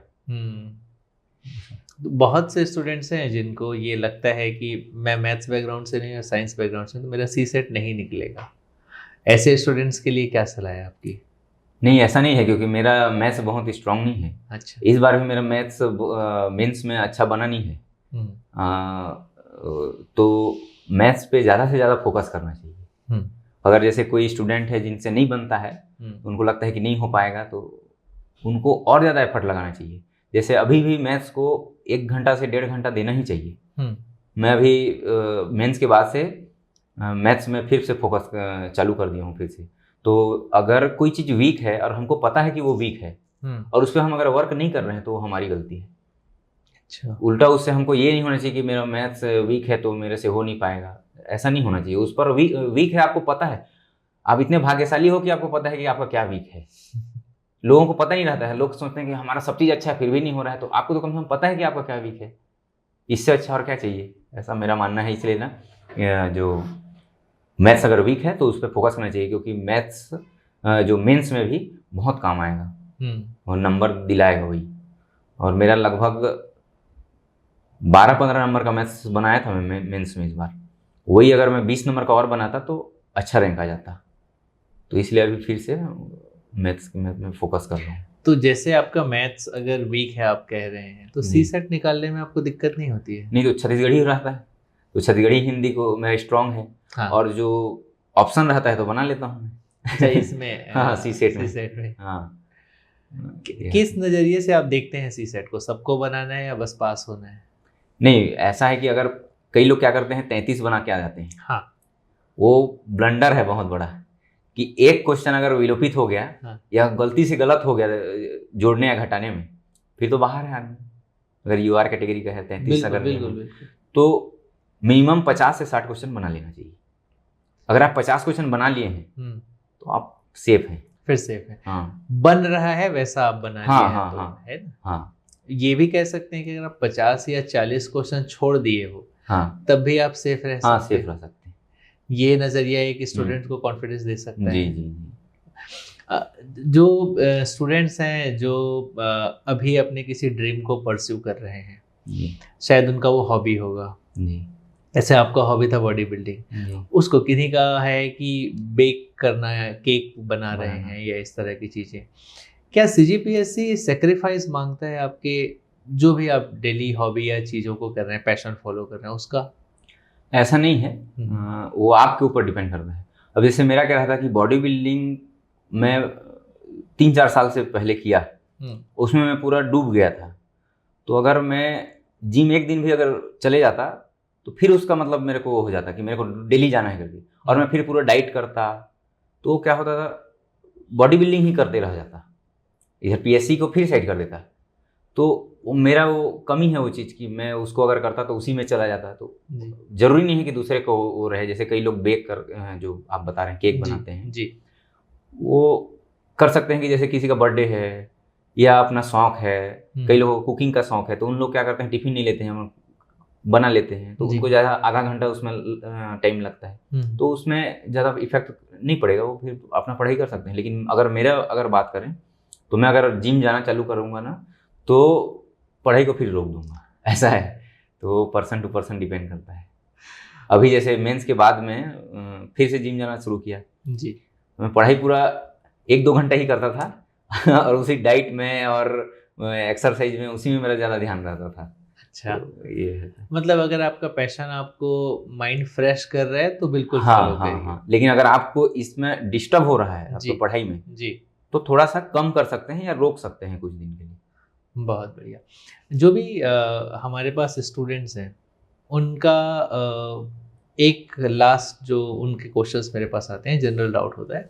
Speaker 2: बहुत से स्टूडेंट्स हैं जिनको ये लगता है कि मैं मैथ्स बैकग्राउंड से नहीं, साइंस बैकग्राउंड से, तो मेरा सी सेट नहीं निकलेगा। ऐसे स्टूडेंट्स के लिए क्या सलाह है आपकी?
Speaker 1: नहीं, ऐसा नहीं है, क्योंकि मेरा मैथ्स बहुत स्ट्रांग नहीं है।
Speaker 2: अच्छा।
Speaker 1: इस बार भी मेरा मैथ्स मेंस में अच्छा बना नहीं है। तो मैथ्स पे ज़्यादा से ज़्यादा फोकस करना चाहिए। अगर जैसे कोई स्टूडेंट है जिनसे नहीं बनता है, उनको लगता है कि नहीं हो पाएगा, तो उनको और ज़्यादा एफर्ट लगाना चाहिए। जैसे अभी भी मैथ्स को 1 घंटा से 1.5 घंटा देना ही चाहिए। मैं अभी मेंस के बाद से मैथ्स में फिर से फोकस चालू कर दिया हूँ फिर से। तो अगर कोई चीज़ वीक है और हमको पता है कि वो वीक है और उस पर हम अगर वर्क नहीं कर रहे हैं, तो वो हमारी गलती है।
Speaker 2: अच्छा।
Speaker 1: उल्टा उससे हमको ये नहीं होना चाहिए कि मेरा मैथ्स वीक है तो मेरे से हो नहीं पाएगा, ऐसा नहीं होना चाहिए। उस पर वीक है, आपको पता है, आप इतने भाग्यशाली हो कि आपको पता है कि आपका क्या वीक है। लोगों को पता नहीं रहता है, लोग सोचते हैं कि हमारा सब चीज़ अच्छा है फिर भी नहीं हो रहा है, तो आपको तो कम से कम पता है कि आपका क्या वीक है। इससे अच्छा और क्या चाहिए, ऐसा मेरा मानना है। इसलिए ना, जो मैथ्स अगर वीक है तो उस पर फोकस करना चाहिए, क्योंकि मैथ्स जो मेंस में भी बहुत काम आएगा और नंबर दिलाएगा वही। और मेरा लगभग 12-15 नंबर का मैथ्स बनाया था मैं मेंस में इस बार। वही अगर मैं 20 नंबर का और बनाता तो अच्छा रैंक आ जाता। तो इसलिए अभी फिर से मैथ्स में फोकस कर रहा हूँ।
Speaker 2: तो जैसे आपका मैथ्स अगर वीक है आप कह रहे हैं, तो सी सेट निकालने में आपको दिक्कत नहीं होती है?
Speaker 1: नहीं, तो छत्तीसगढ़ी रहता है, तो छत्तीसगढ़ी हिंदी को मेरा स्ट्रांग है।
Speaker 2: हाँ।
Speaker 1: और जो ऑप्शन रहता है तो बना लेता हूँ।
Speaker 2: अच्छा, इसमें
Speaker 1: हाँ, सी सेट में।
Speaker 2: हाँ। किस नजरिए से आप देखते हैं सी सेट को? सबको बनाना है या बस पास होना है?
Speaker 1: नहीं, ऐसा है कि अगर कई लोग क्या करते हैं 33 बना के आ जाते हैं।
Speaker 2: हाँ।
Speaker 1: वो ब्लंडर है बहुत बड़ा, कि एक क्वेश्चन अगर विलोपित हो गया,
Speaker 2: हाँ।
Speaker 1: या गलती से गलत हो गया जोड़ने या घटाने में, फिर तो बाहर है आदमी। अगर यूआर कैटेगरी का है 33 अगर
Speaker 2: बिल्कुल।
Speaker 1: तो मिनिमम 50 से 60 क्वेश्चन बना लेना चाहिए। अगर आप 50 क्वेश्चन बना लिए हैं तो आप सेफ हैं।
Speaker 2: फिर सेफ है।
Speaker 1: हाँ।
Speaker 2: बन रहा है वैसा आप बना लिया है तो
Speaker 1: हाँ,
Speaker 2: है ना?
Speaker 1: हाँ।
Speaker 2: ये भी कह सकते हैं कि अगर आप 50 या 40 क्वेश्चन छोड़ दिए हो,
Speaker 1: हाँ,
Speaker 2: तब भी आप सेफ रह सकते
Speaker 1: हाँ,
Speaker 2: हैं।
Speaker 1: सेफ रह सकते हैं।
Speaker 2: ये नजरिया एक स्टूडेंट को कॉन्फिडेंस दे सकता है।
Speaker 1: जी।
Speaker 2: जो स्टूडेंट्स हैं जो अभी अपने किसी ड्रीम को परस्यू कर रहे हैं, शायद उनका वो हॉबी होगा। ऐसे आपका हॉबी था बॉडी बिल्डिंग, उसको किन्हीं का है कि बेक करना है, केक बना रहे हैं या इस तरह की चीज़ें। क्या सीजीपीएससी सेक्रीफाइस मांगता है आपके, जो भी आप डेली हॉबी या चीज़ों को कर रहे हैं, पैशन फॉलो कर रहे हैं उसका?
Speaker 1: ऐसा नहीं है, वो आपके ऊपर डिपेंड करता है। अब जैसे मेरा क्या रहता है कि बॉडी बिल्डिंग मैं 3-4 साल से पहले किया, उसमें मैं पूरा डूब गया था। तो अगर मैं जिम एक दिन भी अगर चले जाता तो फिर उसका मतलब मेरे को हो जाता कि मेरे को डेली जाना है करके, और मैं फिर पूरा डाइट करता, तो क्या होता था, बॉडी बिल्डिंग ही करते रह जाता, इधर पीएससी को फिर साइड कर देता। तो वो मेरा वो कमी है वो चीज़ की, मैं उसको अगर करता तो उसी में चला जाता। तो जरूरी नहीं है कि दूसरे को वो रहे। जैसे कई लोग बेक कर, जो आप बता रहे हैं केक बनाते हैं
Speaker 2: जी,
Speaker 1: वो कर सकते हैं कि जैसे किसी का बर्थडे है या अपना शौक है, कई लोगों को कुकिंग का शौक है, तो उन लोग क्या करते हैं टिफिन नहीं लेते हैं, बना लेते हैं। तो उनको ज़्यादा आधा घंटा उसमें टाइम लगता है, तो उसमें ज़्यादा इफेक्ट नहीं पड़ेगा, वो फिर अपना पढ़ाई कर सकते हैं। लेकिन अगर बात करें तो मैं अगर जिम जाना चालू करूँगा ना, तो पढ़ाई को फिर रोक दूंगा, ऐसा है। तो पर्सन टू पर्सन डिपेंड करता है। अभी जैसे मेंस के बाद में फिर से जिम जाना शुरू किया
Speaker 2: जी,
Speaker 1: मैं पढ़ाई पूरा 1-2 घंटा ही करता था और उसी डाइट में और एक्सरसाइज में उसी में मेरा ज़्यादा ध्यान रहता था।
Speaker 2: अच्छा,
Speaker 1: तो ये है।
Speaker 2: मतलब अगर आपका पैशन आपको माइंड फ्रेश कर रहा है तो बिल्कुल फॉलो करिए।
Speaker 1: हाँ। लेकिन अगर आपको इसमें डिस्टर्ब हो रहा है आपको पढ़ाई में
Speaker 2: जी,
Speaker 1: तो थोड़ा सा कम कर सकते हैं या रोक सकते हैं कुछ दिन के लिए।
Speaker 2: बहुत बढ़िया। जो भी हमारे पास स्टूडेंट्स हैं उनका एक लास्ट जो उनके क्वेश्चंस मेरे पास आते हैं, जनरल डाउट होता है,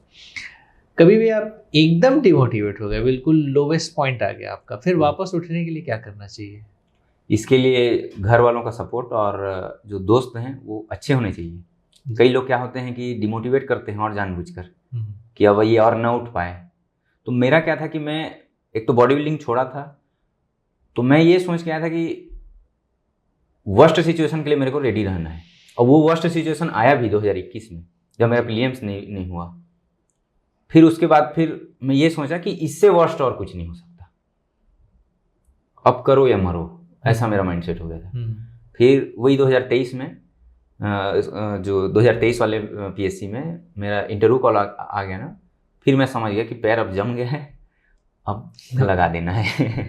Speaker 2: कभी भी आप एकदम डिमोटिवेट हो गए, बिल्कुल लोवेस्ट पॉइंट आ गया आपका, फिर वापस उठने के लिए क्या करना चाहिए?
Speaker 1: इसके लिए घर वालों का सपोर्ट और जो दोस्त हैं वो अच्छे होने चाहिए। कई लोग क्या होते हैं कि डिमोटिवेट करते हैं और जानबूझकर कि अब ये और ना उठ पाए। तो मेरा क्या था कि मैं एक तो बॉडी बिल्डिंग छोड़ा था, तो मैं ये सोच के आया था कि वर्स्ट सिचुएशन के लिए मेरे को रेडी रहना है, और वो वर्स्ट सिचुएशन आया भी 2021 में जब मेरा प्रीलिम्स नहीं हुआ। फिर उसके बाद फिर मैं ये सोचा कि इससे वर्स्ट और कुछ नहीं हो सकता, अब करो या मरो, ऐसा मेरा माइंडसेट हो गया था। फिर वही 2023 में जो 2023 वाले पीएससी में मेरा इंटरव्यू कॉल आ गया ना, फिर मैं समझ गया कि पैर अब जम गए हैं, अब लगा देना है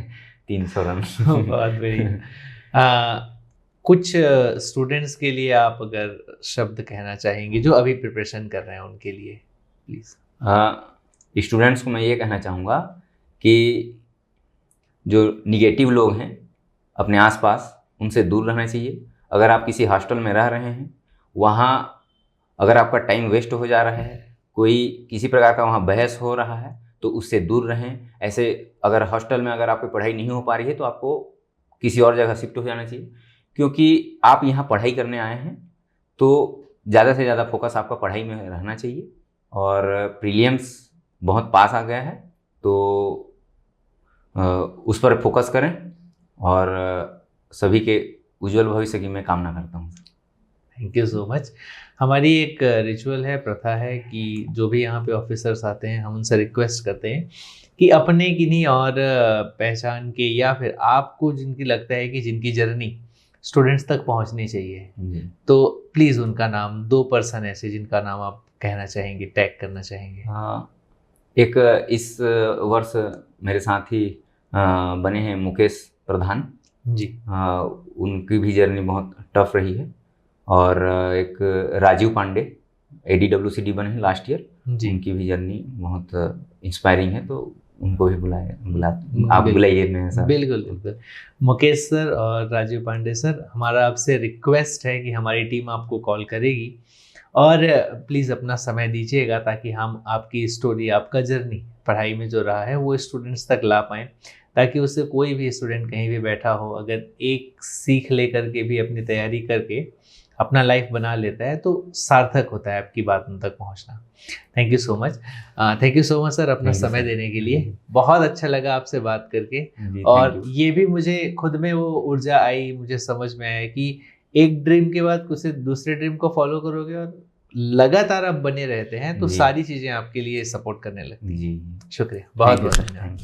Speaker 1: 300 रन।
Speaker 2: बहुत बढ़िया। कुछ स्टूडेंट्स के लिए आप अगर शब्द कहना चाहेंगे जो अभी प्रिपरेशन कर रहे हैं उनके लिए, प्लीज़।
Speaker 1: स्टूडेंट्स को मैं ये कहना चाहूँगा कि जो निगेटिव लोग हैं अपने आसपास, उनसे दूर रहना चाहिए। अगर आप किसी हॉस्टल में रह रहे हैं, वहाँ अगर आपका टाइम वेस्ट हो जा रहा है, कोई किसी प्रकार का वहाँ बहस हो रहा है, तो उससे दूर रहें। ऐसे अगर हॉस्टल में अगर आपकी पढ़ाई नहीं हो पा रही है तो आपको किसी और जगह शिफ्ट हो जाना चाहिए, क्योंकि आप यहाँ पढ़ाई करने आए हैं, तो ज़्यादा से ज़्यादा फोकस आपका पढ़ाई में रहना चाहिए। और प्रीलिम्स बहुत पास आ गया है, तो उस पर फोकस करें और सभी के उज्जवल भविष्य की मैं कामना करता हूँ।
Speaker 2: Thank you so much. हमारी एक रिचुअल है, प्रथा है कि जो भी यहाँ पे ऑफिसर्स आते हैं हम उनसे रिक्वेस्ट करते हैं कि अपने किन्हीं और पहचान के या फिर आपको जिनकी लगता है कि जिनकी जर्नी स्टूडेंट्स तक पहुँचनी चाहिए, तो प्लीज़ उनका नाम, 2 पर्सन ऐसे जिनका नाम आप कहना चाहेंगे, टैग करना चाहेंगे।
Speaker 1: हाँ, एक इस वर्ष मेरे साथ ही बने हैं मुकेश प्रधान
Speaker 2: जी।
Speaker 1: उनकी भी जर्नी बहुत टफ रही है। और एक राजीव पांडे ADWCD बने हैं लास्ट ईयर
Speaker 2: जी।
Speaker 1: उनकी भी जर्नी बहुत इंस्पायरिंग है, तो उनको भी आप बुलाइए मेरे साथ।
Speaker 2: बिल्कुल बिल्कुल। मुकेश सर और राजीव पांडे सर, हमारा आपसे रिक्वेस्ट है कि हमारी टीम आपको कॉल करेगी और प्लीज़ अपना समय दीजिएगा ताकि हम आपकी स्टोरी, आपका जर्नी पढ़ाई में जो रहा है वो स्टूडेंट्स तक ला पाएँ, ताकि उससे कोई भी स्टूडेंट कहीं भी बैठा हो, अगर एक सीख ले करके भी अपनी तैयारी करके अपना लाइफ बना लेता है तो सार्थक होता है आपकी बात उन तक पहुंचना। Thank you so much. Thank you so much sir अपना समय देने के लिए। बहुत अच्छा लगा आपसे बात करके, और ये भी मुझे खुद में वो ऊर्जा आई, मुझे समझ में आया कि एक ड्रीम के बाद कुछ दूसरे ड्रीम को फॉलो करोगे और लगातार आप बने रहते हैं तो सारी चीज़ें आपके लिए सपोर्ट करने लगती हैं।
Speaker 1: जी,
Speaker 2: शुक्रिया, बहुत बहुत धन्यवाद।